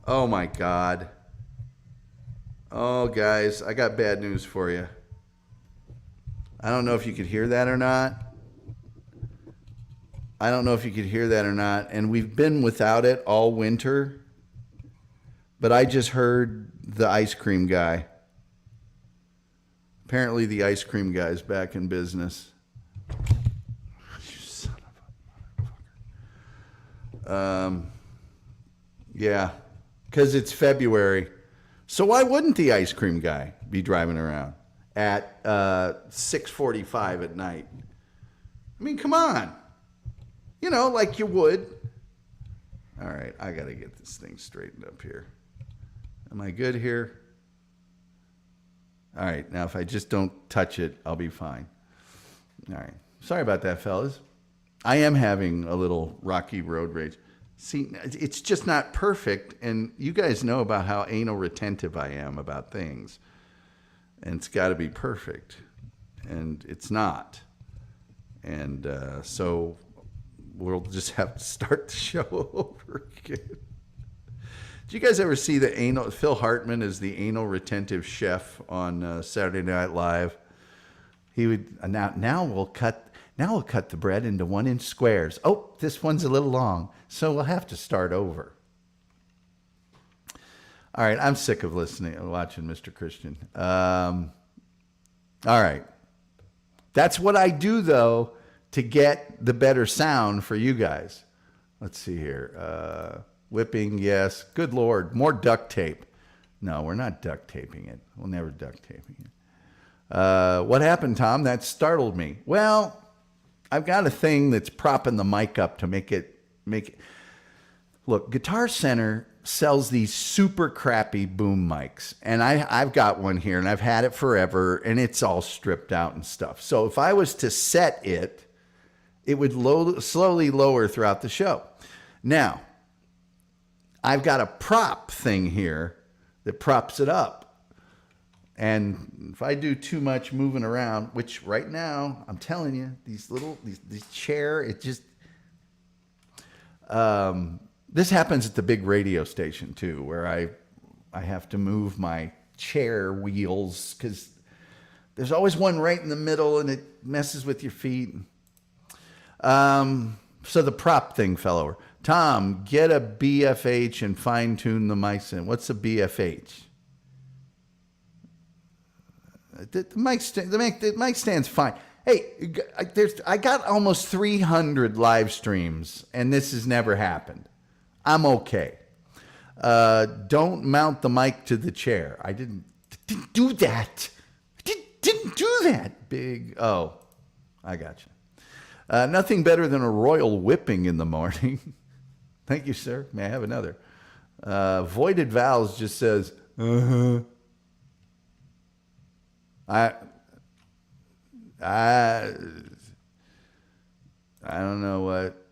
Oh, my God. Oh, guys, I got bad news for you. I don't know if you could hear that or not. And we've been without it all winter. But I just heard the ice cream guy. Apparently the ice cream guy's back in business. You son of a motherfucker. Yeah, because it's February. So why wouldn't the ice cream guy be driving around at 6:45 at night? I mean, come on. Like you would. All right, I got to get this thing straightened up here. Am I good here? All right, now if I just don't touch it, I'll be fine. All right. Sorry about that, fellas. I am having a little rocky road rage. See, it's just not perfect. And you guys know about how anal retentive I am about things. And it's got to be perfect. And it's not. And so we'll just have to start the show over again. Did you guys ever see the anal? Phil Hartman is the anal retentive chef on Saturday Night Live. He would now we'll cut the bread into 1-inch squares. Oh, this one's a little long, so we'll have to start over. All right, I'm sick of listening and watching Mr. Christian. All right, that's what I do though to get the better sound for you guys. Let's see here. Whipping, yes. Good Lord, more duct tape. No, we're not duct taping it. We'll never duct taping it. What happened, Tom? That startled me. Well, I've got a thing that's propping the mic up to make it. Look, Guitar Center sells these super crappy boom mics, and I've got one here, and I've had it forever, and it's all stripped out and stuff. So if I was to set it, it would slowly lower throughout the show. Now, I've got a prop thing here that props it up. And if I do too much moving around, which right now, I'm telling you, these chair, it just, this happens at the big radio station too, where I have to move my chair wheels because there's always one right in the middle and it messes with your feet. So the prop thing fell over. Tom, get a BFH and fine tune the mics in. What's a BFH? The mic stand's fine. Hey, I got almost 300 live streams, and this has never happened. I'm okay. Don't mount the mic to the chair. I didn't do that. Didn't do that. Big. Oh, I got you. Nothing better than a royal whipping in the morning. Thank you, sir. May I have another? Voided Vowels just says, I don't know what.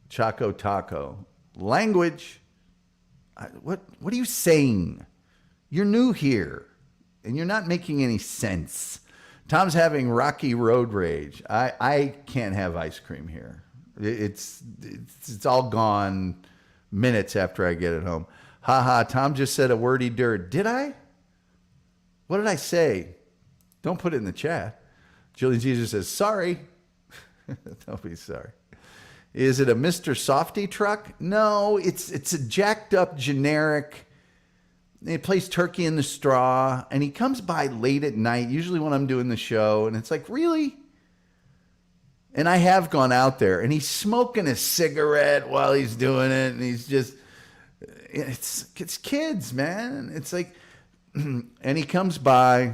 Choco Taco. Language. What are you saying? You're new here, and you're not making any sense. Tom's having rocky road rage. I can't have ice cream here. It's all gone minutes after I get it home. Ha, Tom just said a wordy dirt. Did I? What did I say? Don't put it in the chat. Julian Jesus says, sorry. Don't be sorry. Is it a Mr. Softy truck? No, it's a jacked up generic. It plays Turkey in the Straw, and he comes by late at night, usually when I'm doing the show, and it's like, really? And I have gone out there, and he's smoking a cigarette while he's doing it, and he's just, it's kids, man. It's like, and he comes by,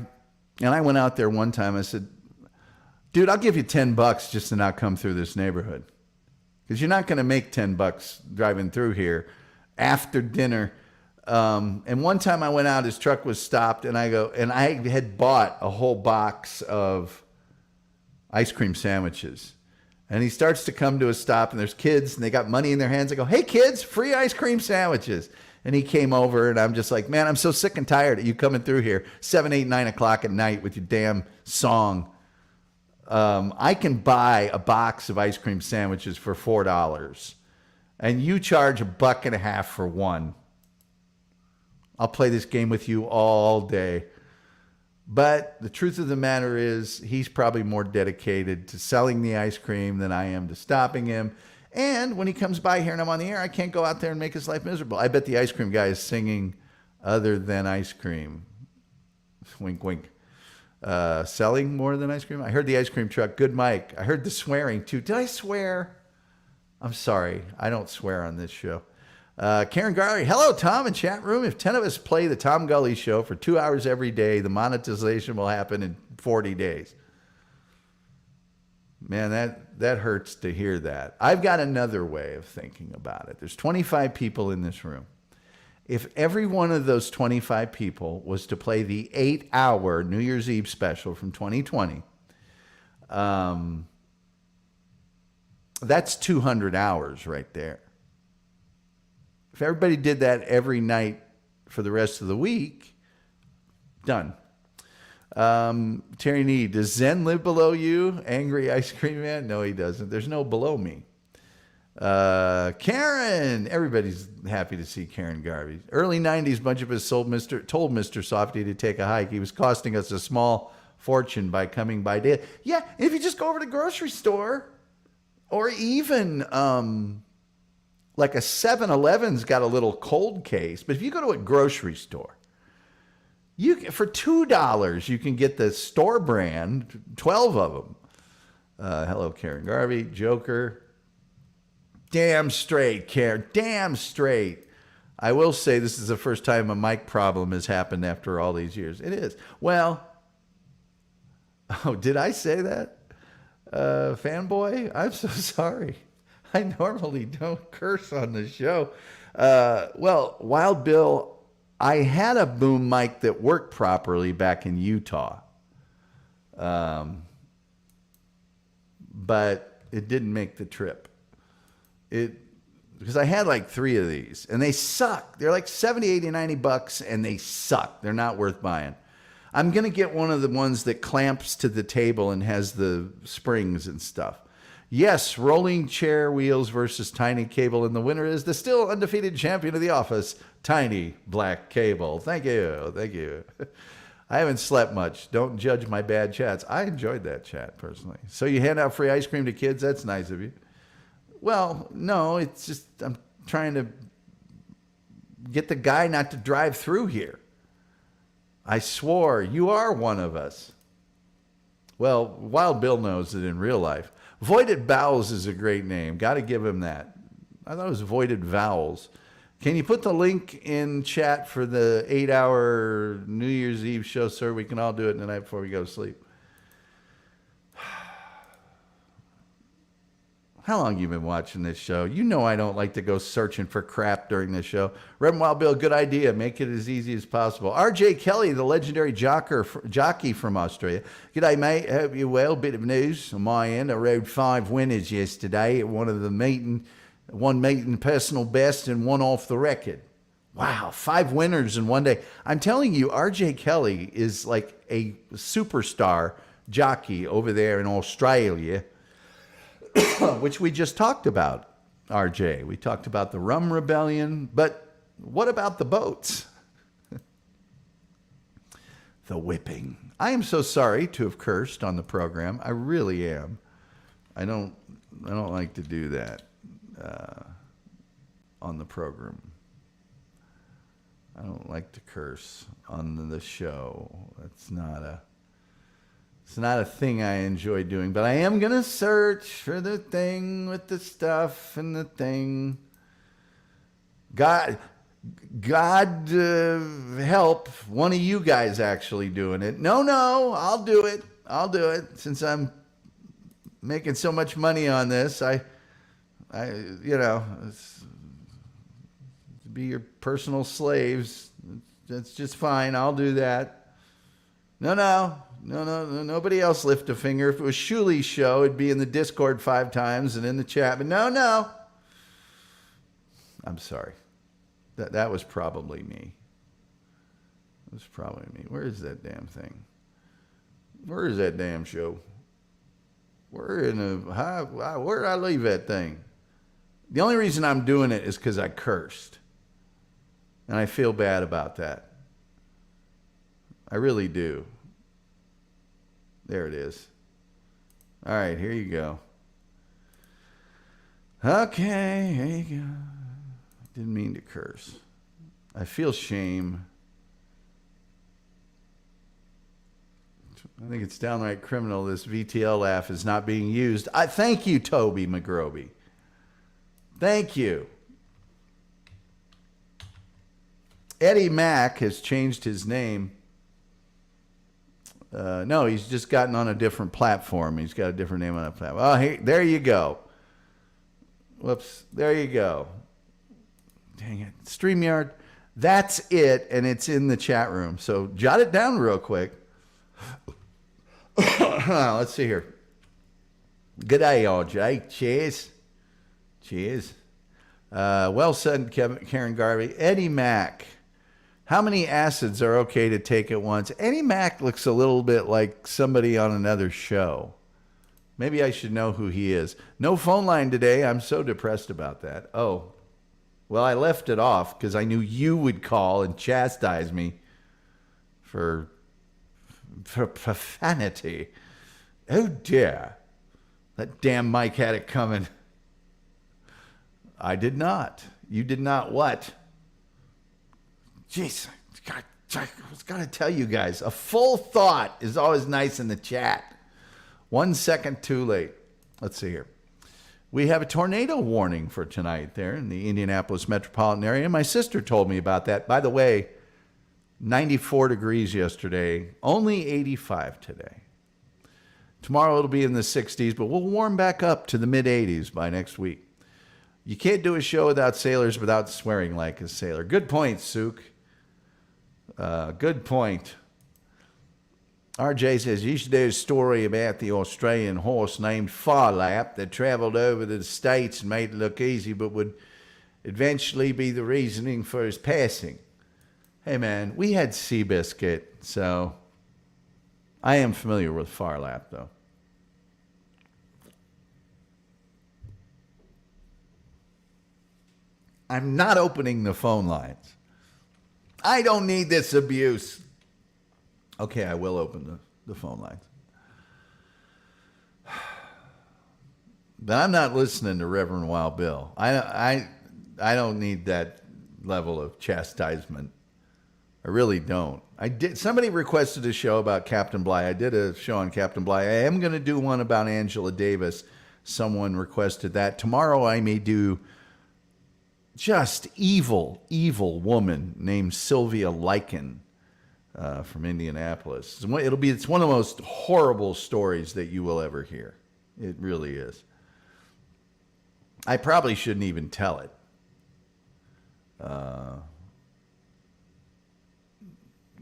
and I went out there one time. I said, dude, I'll give you $10 just to not come through this neighborhood. Because you're not going to make $10 driving through here after dinner. And one time I went out, his truck was stopped, and I had bought a whole box of ice cream sandwiches. And he starts to come to a stop, and there's kids, and they got money in their hands. I go, hey, kids, free ice cream sandwiches. And he came over, and I'm just like, man, I'm so sick and tired of you coming through here 7, 8, 9 o'clock at night with your damn song. I can buy a box of ice cream sandwiches for $4, and you charge $1.50 for one. I'll play this game with you all day. But the truth of the matter is, he's probably more dedicated to selling the ice cream than I am to stopping him. And when he comes by here and I'm on the air, I can't go out there and make his life miserable. I bet the ice cream guy is singing Other Than Ice Cream. Wink, wink. Selling more than ice cream? I heard the ice cream truck. Good mic. I heard the swearing too. Did I swear? I'm sorry. I don't swear on this show. Karen Garley. Hello, Tom and chat room. If 10 of us play the Tom Gully Show for 2 hours every day, the monetization will happen in 40 days. Man, that hurts to hear that. I've got another way of thinking about it. There's 25 people in this room. If every one of those 25 people was to play the 8-hour New Year's Eve special from 2020, that's 200 hours right there. If everybody did that every night for the rest of the week, done. Terry Nee, does Zen live below you? Angry ice cream man? No, he doesn't. There's no below me. Karen, everybody's happy to see Karen Garvey. Early 90s, bunch of us told Mr. Softy to take a hike. He was costing us a small fortune by coming by day. Yeah, if you just go over to the grocery store, or even like a 7-Eleven's got a little cold case. But if you go to a grocery store, for $2 you can get the store brand, 12 of them. Hello, Karen Garvey, Joker. Damn straight, Karen. Damn straight. I will say this is the first time a mic problem has happened after all these years. It is. Well, oh, did I say that? Fanboy? I'm so sorry. I normally don't curse on the show. Well, Wild Bill, I had a boom mic that worked properly back in Utah. But it didn't make the trip. Because I had like 3 of these and they suck. They're like 70, 80, 90 bucks and they suck. They're not worth buying. I'm going to get one of the ones that clamps to the table and has the springs and stuff. Yes, rolling chair wheels versus tiny cable. And the winner is the still undefeated champion of the office, Tiny Black Cable. Thank you. Thank you. I haven't slept much. Don't judge my bad chats. I enjoyed that chat personally. So you hand out free ice cream to kids? That's nice of you. Well, no, it's just I'm trying to get the guy not to drive through here. I swore, you are one of us. Well, Wild Bill knows it in real life. Voided Bowels is a great name. Got to give him that. I thought it was Voided Vowels. Can you put the link in chat for the 8-hour New Year's Eve show, sir? We can all do it the night before we go to sleep. How long you been watching this show? You know I don't like to go searching for crap during this show. Reverend Wild Bill, good idea. Make it as easy as possible. R.J. Kelly, the legendary jockey from Australia. G'day, mate. Hope you're well. Bit of news on my end. I rode 5 winners yesterday at one of the meeting. One meeting personal best and one off the record. Wow, 5 winners in one day. I'm telling you, R.J. Kelly is like a superstar jockey over there in Australia. Which we just talked about, RJ. We talked about the rum rebellion, but what about the boats? The whipping. I am so sorry to have cursed on the program. I really am. I don't like to do that on the program. I don't like to curse on the show. It's not a thing I enjoy doing, but I am going to search for the thing with the stuff and the thing. God help one of you guys actually doing it. No, I'll do it. Since I'm making so much money on this, I be your personal slaves. That's just fine. I'll do that. No, nobody else lift a finger. If it was Shuli's show, it'd be in the Discord 5 times and in the chat. But no. I'm sorry. That was probably me. Where is that damn thing? Where is that damn show? Where did I leave that thing? The only reason I'm doing it is because I cursed. And I feel bad about that. I really do. There it is. All right, here you go. Okay, here you go. Didn't mean to curse. I feel shame. I think it's downright criminal. This VTL laugh is not being used. Thank you, Toby McGroby. Thank you. Eddie Mack has changed his name. No, he's just gotten on a different platform. He's got a different name on a platform. Oh, there you go. Whoops. There you go. Dang it. StreamYard. That's it, and it's in the chat room. So jot it down real quick. Let's see here. Good day, RJ. Cheers. Well said, Karen Garvey. Eddie Mack. How many acids are okay to take at once? Eddie Mack looks a little bit like somebody on another show. Maybe I should know who he is. No phone line today. I'm so depressed about that. Oh, well, I left it off because I knew you would call and chastise me for profanity. Oh, dear. That damn Mike had it coming. I did not. You did not what? Jeez, I was got to tell you guys, a full thought is always nice in the chat. 1 second too late. Let's see here. We have a tornado warning for tonight there in the Indianapolis metropolitan area. My sister told me about that. By the way, 94 degrees yesterday, only 85 today. Tomorrow it'll be in the 60s, but we'll warm back up to the mid-80s by next week. You can't do a show without sailors without swearing like a sailor. Good point, Sook. Good point. RJ says, you should do a story about the Australian horse named Farlap that traveled over to the States and made it look easy, but would eventually be the reasoning for his passing. Hey, man, we had Seabiscuit, so I am familiar with Farlap, though. I'm not opening the phone lines. I don't need this abuse. Okay, I will open the phone lines. But I'm not listening to Reverend Wild Bill. I don't need that level of chastisement. I really don't. Somebody requested a show about Captain Bligh. I did a show on Captain Bligh. I am going to do one about Angela Davis. Someone requested that. Tomorrow I may do just evil woman named Sylvia Lycan from Indianapolis. It's one of the most horrible stories that you will ever hear. It really is. I probably shouldn't even tell it.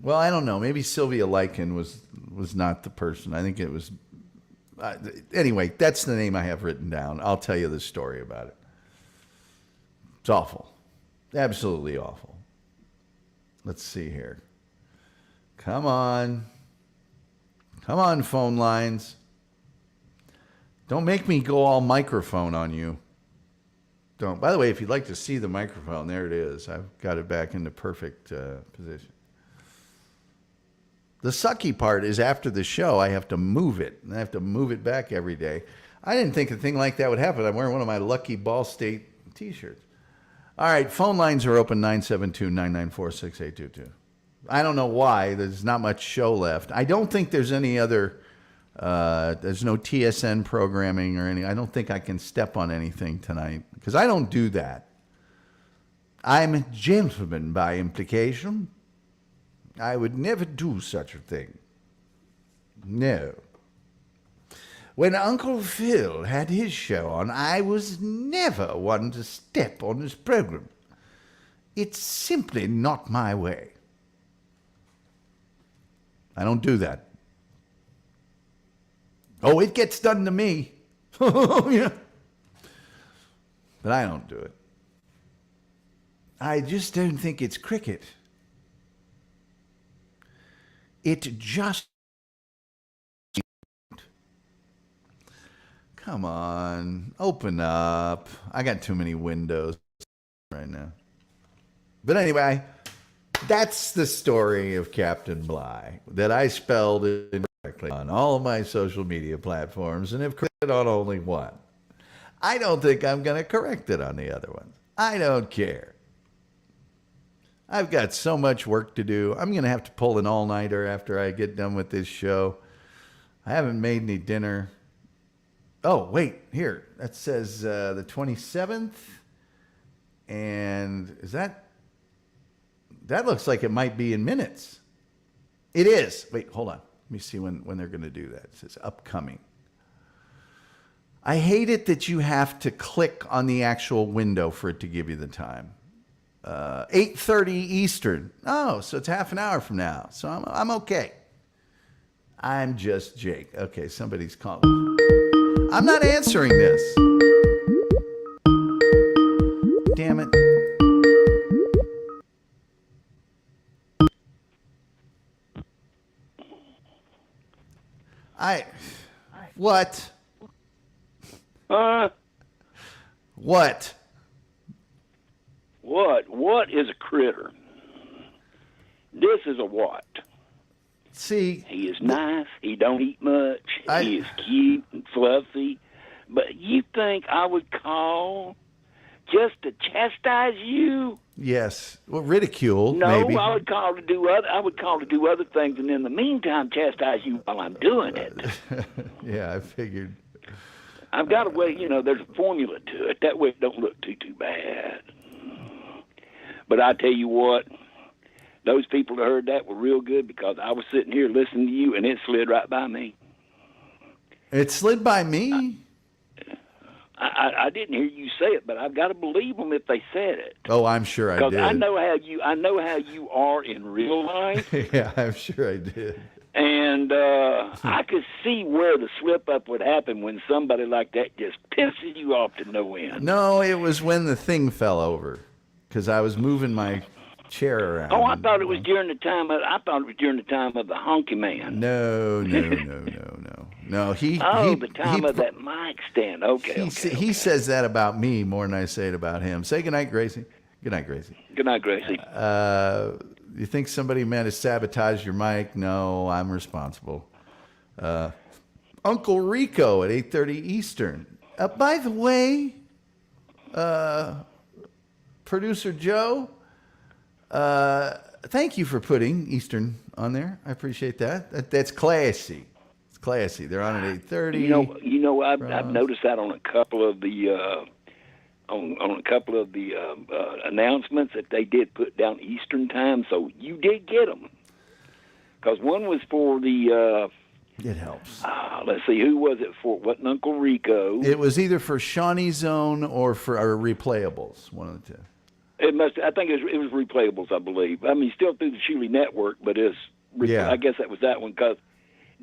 Well, I don't know. Maybe Sylvia Lycan was not the person. I think it was. Anyway, that's the name I have written down. I'll tell you the story about it. It's awful. Absolutely awful. Let's see here. Come on. Come on, phone lines. Don't make me go all microphone on you. Don't. By the way, if you'd like to see the microphone, there it is. I've got it back into perfect position. The sucky part is after the show, I have to move it. And I have to move it back every day. I didn't think a thing like that would happen. I'm wearing one of my Lucky Ball State t-shirts. All right, phone lines are open, 972-994-6822. I don't know why. There's not much show left. I don't think there's any other, there's no TSN programming or any. I don't think I can step on anything tonight because I don't do that. I'm a gentleman by implication. I would never do such a thing. No. When Uncle Phil had his show on, I was never one to step on his program. It's simply not my way. I don't do that. Oh, it gets done to me. Yeah. But I don't do it. I just don't think it's cricket. It just... Come on, open up. I got too many windows right now. But anyway, that's the story of Captain Bligh that I spelled incorrectly on all of my social media platforms and have corrected on only one. I don't think I'm going to correct it on the other ones. I don't care. I've got so much work to do. I'm going to have to pull an all-nighter after I get done with this show. I haven't made any dinner. Oh, wait, here. That says the 27th. And is that looks like it might be in minutes. It is. Wait, hold on. Let me see when they're going to do that. It says upcoming. I hate it that you have to click on the actual window for it to give you the time. 8:30 Eastern. Oh, so it's half an hour from now. So I'm okay. I'm just Jake. Okay, somebody's calling. I'm not answering this. Damn What? Huh? What? What? What is a critter? This is a what? See, He is nice. He don't eat much. I- He is cute and fluffy. But you think I would call just to chastise you? yes. Well, ridicule, No, maybe. I would call to do other. I would call to do other things, and in the meantime, chastise you while I'm doing it. Yeah, I figured. I've got a way. There's a formula to it. That way, it don't look too bad. But I tell you what, those people that heard that were real good because I was sitting here listening to you, and it slid right by me. It slid by me. I didn't hear you say it, but I've got to believe them if they said it. Oh, I'm sure I Because did. I know how you are in real life, Yeah, I'm sure I did. and I could see where the slip up would happen when somebody like that just pisses you off to no end. No, it was when the thing fell over because I was moving my chair around. Oh, I thought it was during the time of the honky man. No. No, he. The time of that mic stand. Okay. He says that about me more than I say it about him. Say goodnight, Gracie. Good night, Gracie. Good night, Gracie. You think somebody meant to sabotage your mic? No, I'm responsible. Uncle Rico at 8:30 Eastern. By the way, Producer Joe, thank you for putting Eastern on there. I appreciate that. That's classy. It's classy. They're on at 8:30. I've noticed that on a couple of the announcements that they did put down Eastern time, so you did get them. Because one was for the. It helps. Let's see, who was it for? Wasn't Uncle Rico? It was either for Shawnee Zone or for our replayables. One of the two. I think it was replayables, I believe. I mean, still through the Shuley Network, but Yeah. I guess that was that one because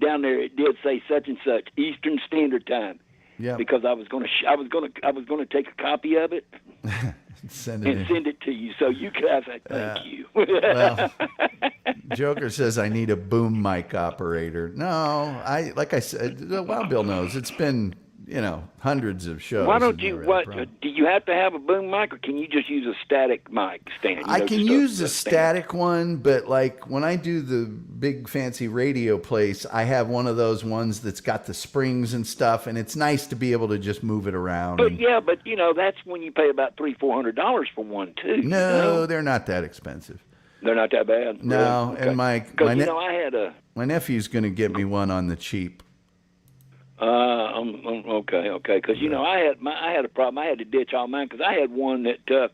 down there it did say such and such Eastern Standard Time. Yeah. Because I was going to take a copy of it Send it in. send it to you, so you could have that. Thank you. Well, Joker says I need a boom mic operator. No, like I said, well, Bill knows it's been hundreds of shows. Why don't and you? never had a problem. Do you have to have a boom mic, or can you just use a static mic stand? I can use a static one, but like when I do the big fancy radio place, I have one of those ones that's got the springs and stuff, and it's nice to be able to just move it around. But that's when you pay about $300-400 for one too. No, they're not that expensive. They're not that bad. No, really? and I had a. my nephew's going to get me one on the cheap. Okay. Because I had a problem. I had to ditch all mine because I had one that,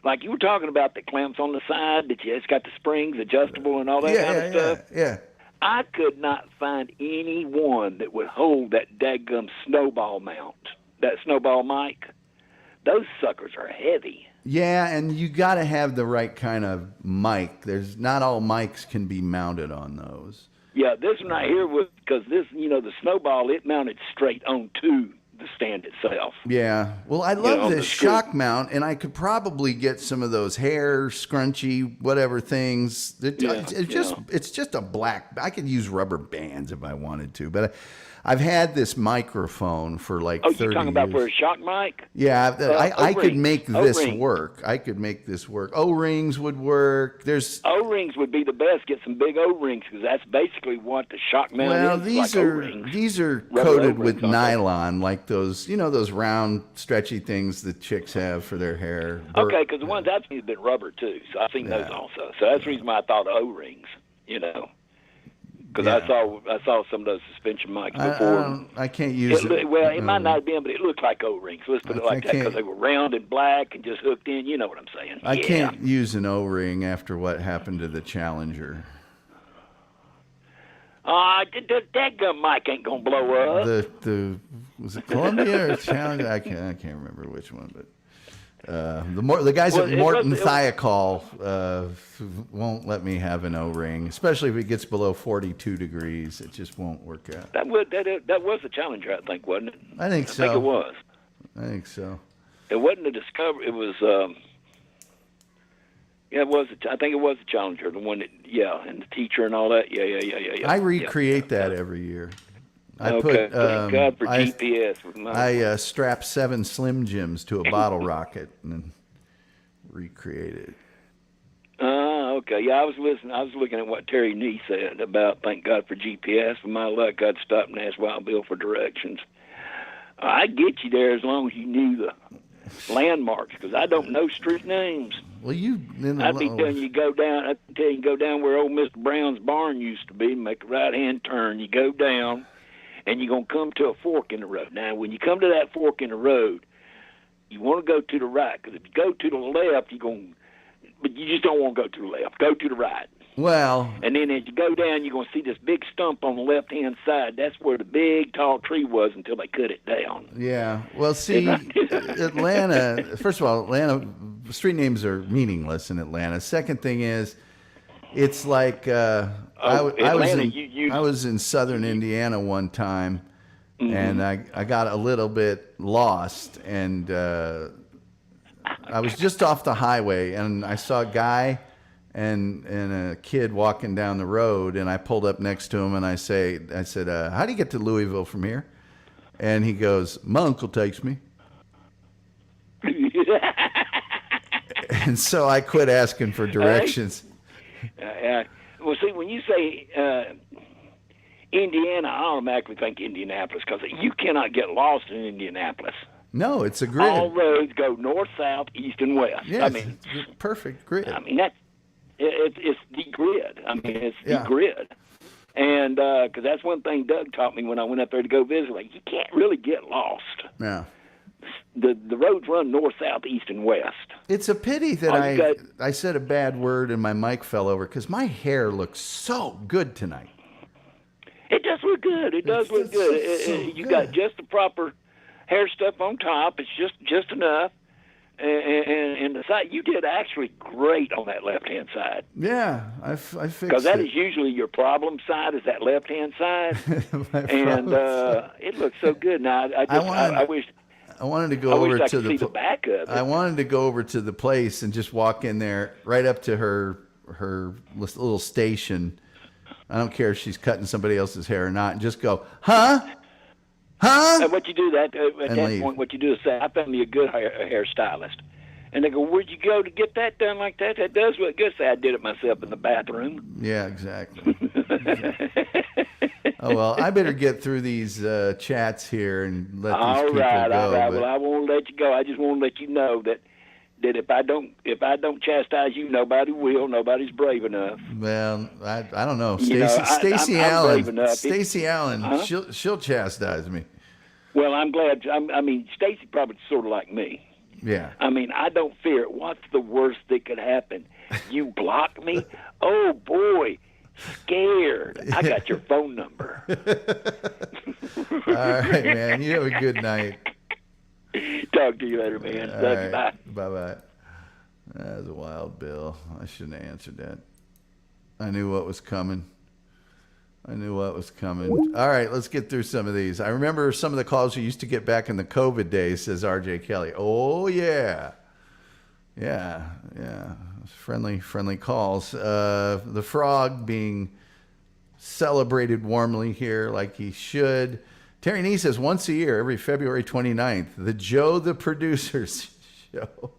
like you were talking about, that clamps on the side. It's got the springs adjustable and all that kind of stuff. Yeah. I could not find any one that would hold that daggum snowball mount, that snowball mic. Those suckers are heavy. Yeah, and you got to have the right kind of mic. There's not all mics can be mounted on those. Yeah, this one right here was because this, the snowball, it mounted straight onto the stand itself. Yeah. Well, I love on this the screw. shock mount, and I could probably get some of those hair scrunchy whatever things. It's just a black. I could use rubber bands if I wanted to, but I've had this microphone for like 30 years. Oh, you're talking about for a shock mic? Yeah, I could make this O-rings. work. I could make this work. O-rings would work. There's O-rings would be the best. Get some big O-rings because that's basically what the shock mount well, is. these are Rubber coated O-rings with on them. nylon, like those those round, stretchy things that chicks have for their hair. Okay, because the ones I've seen have been rubber too, so I've seen those also. So that's the reason why I thought O-rings. Because I saw some of those suspension mics before. I can't use it. Well, it might not have been, but it looked like O-rings. Let's put it like that because they were round and black and just hooked in. You know what I'm saying? I can't use an O-ring after what happened to the Challenger. The daggum mic ain't gonna blow up. The was it Columbia or Challenger? I can't remember which one, but. The guys at Morton Thiokol won't let me have an O-ring, especially if it gets below 42 degrees. It just won't work out. That was the Challenger, I think, wasn't it? I think so. I think it was. I think so. It wasn't a Discovery. It was. It was. I think it was the Challenger, the one that. Yeah, and the teacher and all that. Yeah. I recreate that every year. I Okay, put thank God for GPS. With my I strapped 7 Slim Jims to a bottle rocket and then recreated it. Okay. Yeah, I was listening. I was looking at what Terry Nee said about thank God for GPS. With my luck, I'd stop and ask Wild Bill for directions. I'd get you there as long as you knew the landmarks, because I don't know street names. Well, you. I'd be telling you go down. I'd tell you go down where old Mr. Brown's barn used to be. Make a right-hand turn. You go down, and you're gonna come to a fork in the road. Now, when you come to that fork in the road, you want to go to the right, because if you go to the left, you're gonna. But you just don't want to go to the left. Go to the right. Well. And then as you go down, you're going to see this big stump on the left-hand side. That's where the big, tall tree was until they cut it down. Yeah. Well, see, Atlanta, first of all, Atlanta, street names are meaningless in Atlanta. Second thing is, it's like I was in southern Indiana one time, and I got a little bit lost, and I was just off the highway, and I saw a guy and a kid walking down the road, and I pulled up next to him, and I said, how do you get to Louisville from here? And he goes, my uncle takes me. And so I quit asking for directions. Well, see, when you say Indiana, I automatically think Indianapolis, because you cannot get lost in Indianapolis. No, it's a grid. All roads go north, south, east, and west. Yes, I mean, perfect grid. I mean, it's the grid. I mean, it's the grid. And because that's one thing Doug taught me when I went up there to go visit. Like, you can't really get lost. Yeah. The roads run north, south, east, and west. It's a pity that I said a bad word and my mic fell over, because my hair looks so good tonight. It does look good. It does look good. You got just the proper hair stuff on top. It's just enough. And the side, you did actually great on that left-hand side. Yeah, I fixed it. Because that is usually your problem side, is that left-hand side. And it looks so good. Now, I wish... I wanted to go over to the back of it. I wanted to go over to the place and just walk in there right up to her little station. I don't care if she's cutting somebody else's hair or not, and just go, huh? And what you do at that leave. point, what you do is say, I found me a good hairstylist. And they go, where'd you go to get that done like that? That does look good. Say, I did it myself in the bathroom. Yeah, exactly. Oh, well, I better get through these chats here and let these people go. All right. Well, I won't let you go. I just want to let you know that if I don't chastise you, nobody will. Nobody's brave enough. Well, I don't know. Stacey Allen, huh? she'll chastise me. Well, I'm glad. I mean, Stacey probably sort of like me. Yeah. I mean, I don't fear it. What's the worst that could happen? You block me? Oh, boy. Scared. I got your phone number. All right, man. You have a good night. Talk to you later, man. Love you. Bye. Bye-bye. That was a Wild Bill. I shouldn't have answered that. I knew what was coming. All right, let's get through some of these. I remember some of the calls we used to get back in the COVID days, says R.J. Kelly. Oh, yeah. Yeah. Friendly calls. The frog being celebrated warmly here like he should. Terry Nee says, once a year, every February 29th, the Joe the Producer's show.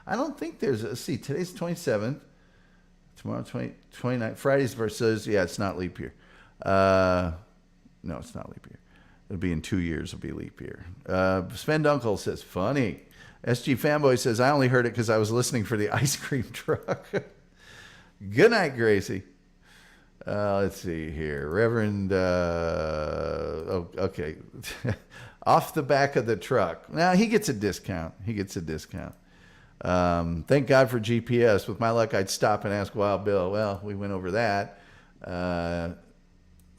I don't think there's let's see, today's 27th. Tomorrow, 29th. Friday's versus, it's not leap year. No, it's not leap year. It'll be in 2 years, it'll be leap year. Sven Dunkel says, funny. SG Fanboy says, I only heard it because I was listening for the ice cream truck. Good night, Gracie. Let's see here. Reverend, okay. Off the back of the truck. Now, he gets a discount. Thank God for GPS. With my luck, I'd stop and ask Wild Bill. Well, we went over that. Let's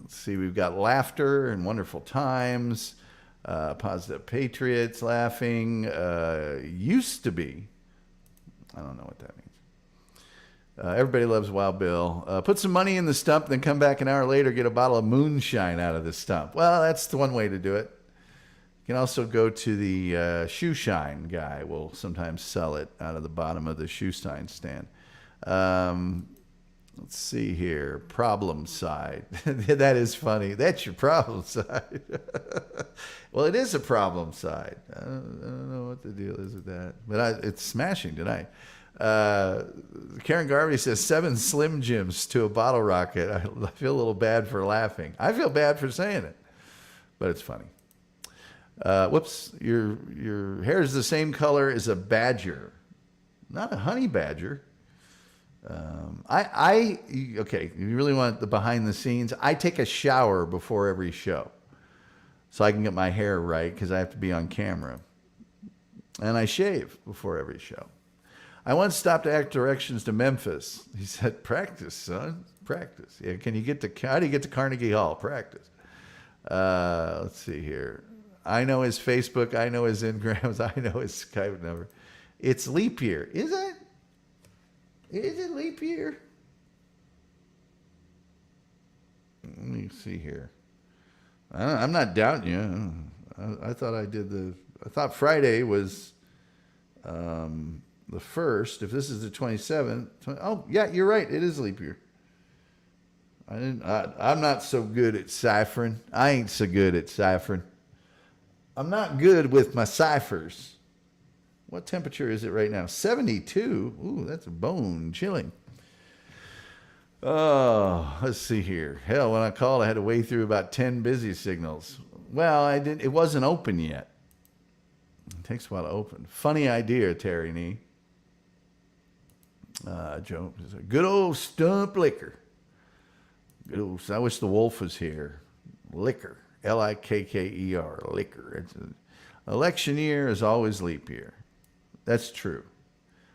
see. We've got laughter and wonderful times. Positive Patriots laughing. Used to be. I don't know what that means. Everybody loves Wild Bill. Put some money in the stump, then come back an hour later, get a bottle of moonshine out of the stump. Well, that's the one way to do it. You can also go to the shoe shine guy. Will sometimes sell it out of the bottom of the shoe shine stand. Let's see here. Problem side. That is funny. That's your problem side. Well, it is a problem side. I don't know what the deal is with that. But it's smashing tonight. Karen Garvey says 7 Slim Jims to a bottle rocket. I feel a little bad for laughing. I feel bad for saying it. But it's funny. Whoops. Your hair is the same color as a badger. Not a honey badger. Okay, you really want the behind the scenes? I take a shower before every show so I can get my hair right because I have to be on camera. And I shave before every show. I once stopped to ask directions to Memphis. He said, practice, son, practice. Yeah, how do you get to Carnegie Hall? Practice. Let's see here. I know his Facebook. I know his Ingrams. I know his Skype number. It's leap year. Is it? Is it leap year? Let me see here. I'm not doubting you. I thought Friday was the 1st. If this is the 27th. Oh, yeah, you're right. It is leap year. I'm not so good at ciphering. I ain't so good at ciphering. I'm not good with my ciphers. What temperature is it right now? 72. Ooh, that's bone chilling. Oh, let's see here. Hell, when I called, I had to wade through about 10 busy signals. Well, it wasn't open yet. It takes a while to open. Funny idea, Terry Nee. Joe, good old stump liquor. Good old, I wish the wolf was here. Liquor. L-I-K-K-E-R. Liquor. It's election year is always leap year. That's true.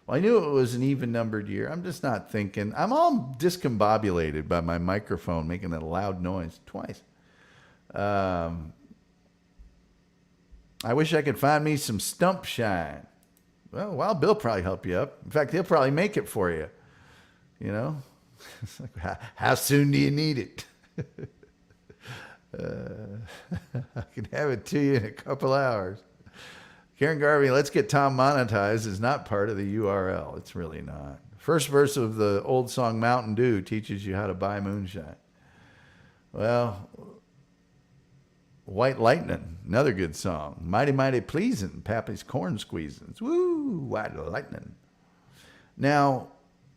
Well, I knew it was an even-numbered year. I'm just not thinking. I'm all discombobulated by my microphone making that loud noise twice. I wish I could find me some stump shine. Well, Wild Bill probably help you up. In fact, he'll probably make it for you. You know? It's like, how soon do you need it? I can have it to you in a couple hours. Karen Garvey, let's get Tom monetized is not part of the URL. It's really not. First verse of the old song Mountain Dew teaches you how to buy moonshine. Well, White Lightning, another good song. Mighty, mighty pleasing, Pappy's corn squeezing. Woo, White Lightning. Now,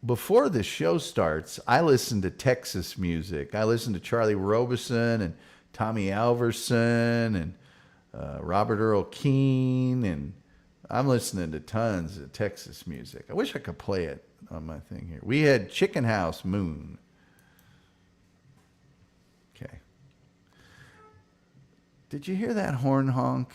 before the show starts, I listen to Texas music. I listen to Charlie Robeson and Tommy Alverson and Robert Earl Keen, and I'm listening to tons of Texas music. I wish I could play it on my thing here. We had Chicken House Moon. Okay. Did you hear that horn honk?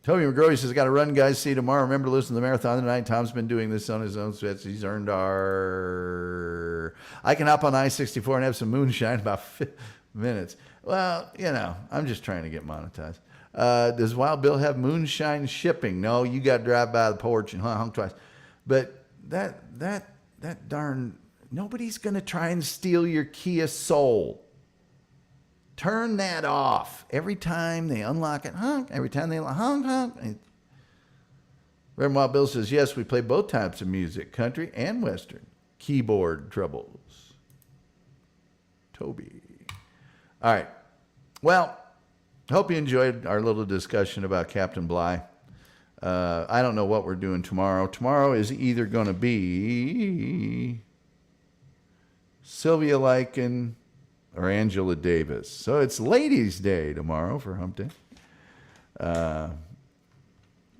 Toby McGrory says, got to run, guys. See you tomorrow. Remember to listen to the marathon tonight. Tom's been doing this on his own sweats. He's earned our... I can hop on I-64 and have some moonshine in about 5 minutes. Well, you know, I'm just trying to get monetized. Does Wild Bill have moonshine shipping? No, you got to drive by the porch and honk twice. But that darn... Nobody's going to try and steal your Kia Soul. Turn that off. Every time they unlock it, honk. Every time they honk, honk. Reverend Wild Bill says, yes, we play both types of music, country and Western. Keyboard troubles. Toby. All right. Well, hope you enjoyed our little discussion about Captain Bligh. I don't know what we're doing tomorrow. Tomorrow is either going to be Sylvia Lycan or Angela Davis. So it's Ladies' Day tomorrow for Hump Day.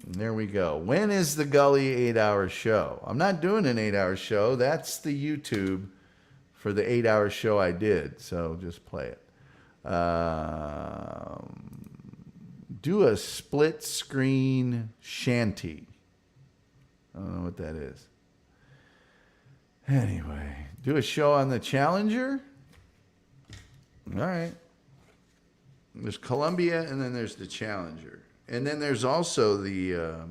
There we go. When is the Gully 8-hour show? I'm not doing an 8-hour show. That's the YouTube for the 8-hour show I did. So just play it. Do a split screen shanty. I don't know what that is. Anyway, do a show on the Challenger. All right. There's Columbia, and then there's the Challenger, and then there's also the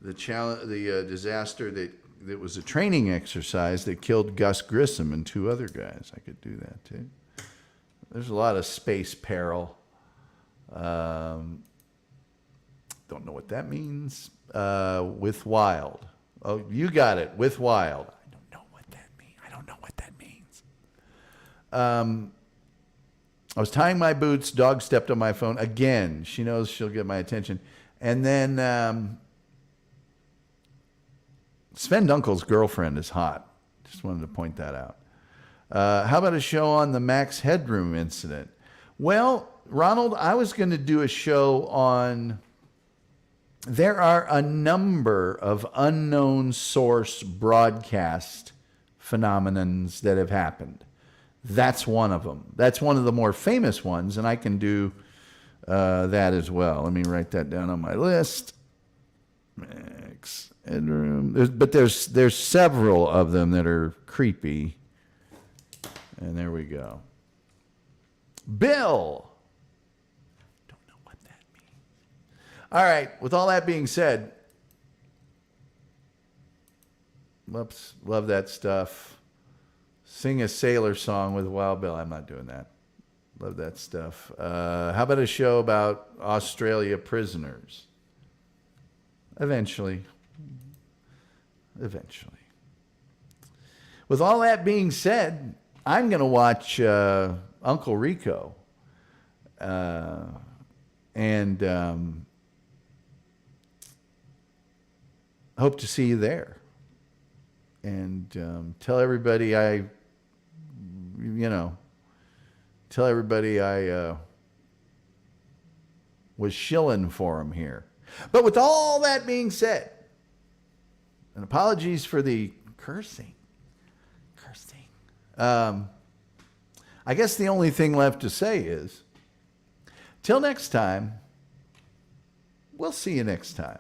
disaster that was a training exercise that killed Gus Grissom and 2 other guys. I could do that too. There's a lot of space peril. Don't know what that means. with Wild. Oh, you got it, with Wild. I don't know what that means. I don't know what that means. I was tying my boots. Dog stepped on my phone. Again, she knows she'll get my attention. And then Sven Dunkel's girlfriend is hot. Just wanted to point that out. How about a show on the Max Headroom incident? Well, Ronald, I was going to do a show on... There are a number of unknown source broadcast phenomenons that have happened. That's one of them. That's one of the more famous ones, and I can do that as well. Let me write that down on my list. Max Headroom. There's several of them that are creepy. And there we go. Bill. Don't know what that means. All right. With all that being said, whoops, love that stuff. Sing a sailor song with Wild Bill. I'm not doing that. Love that stuff. How about a show about Australia prisoners? Eventually. With all that being said, I'm going to watch Uncle Rico. And hope to see you there. And tell everybody I was shilling for him here. But with all that being said, and apologies for the cursing. I guess the only thing left to say is, till next time, we'll see you next time.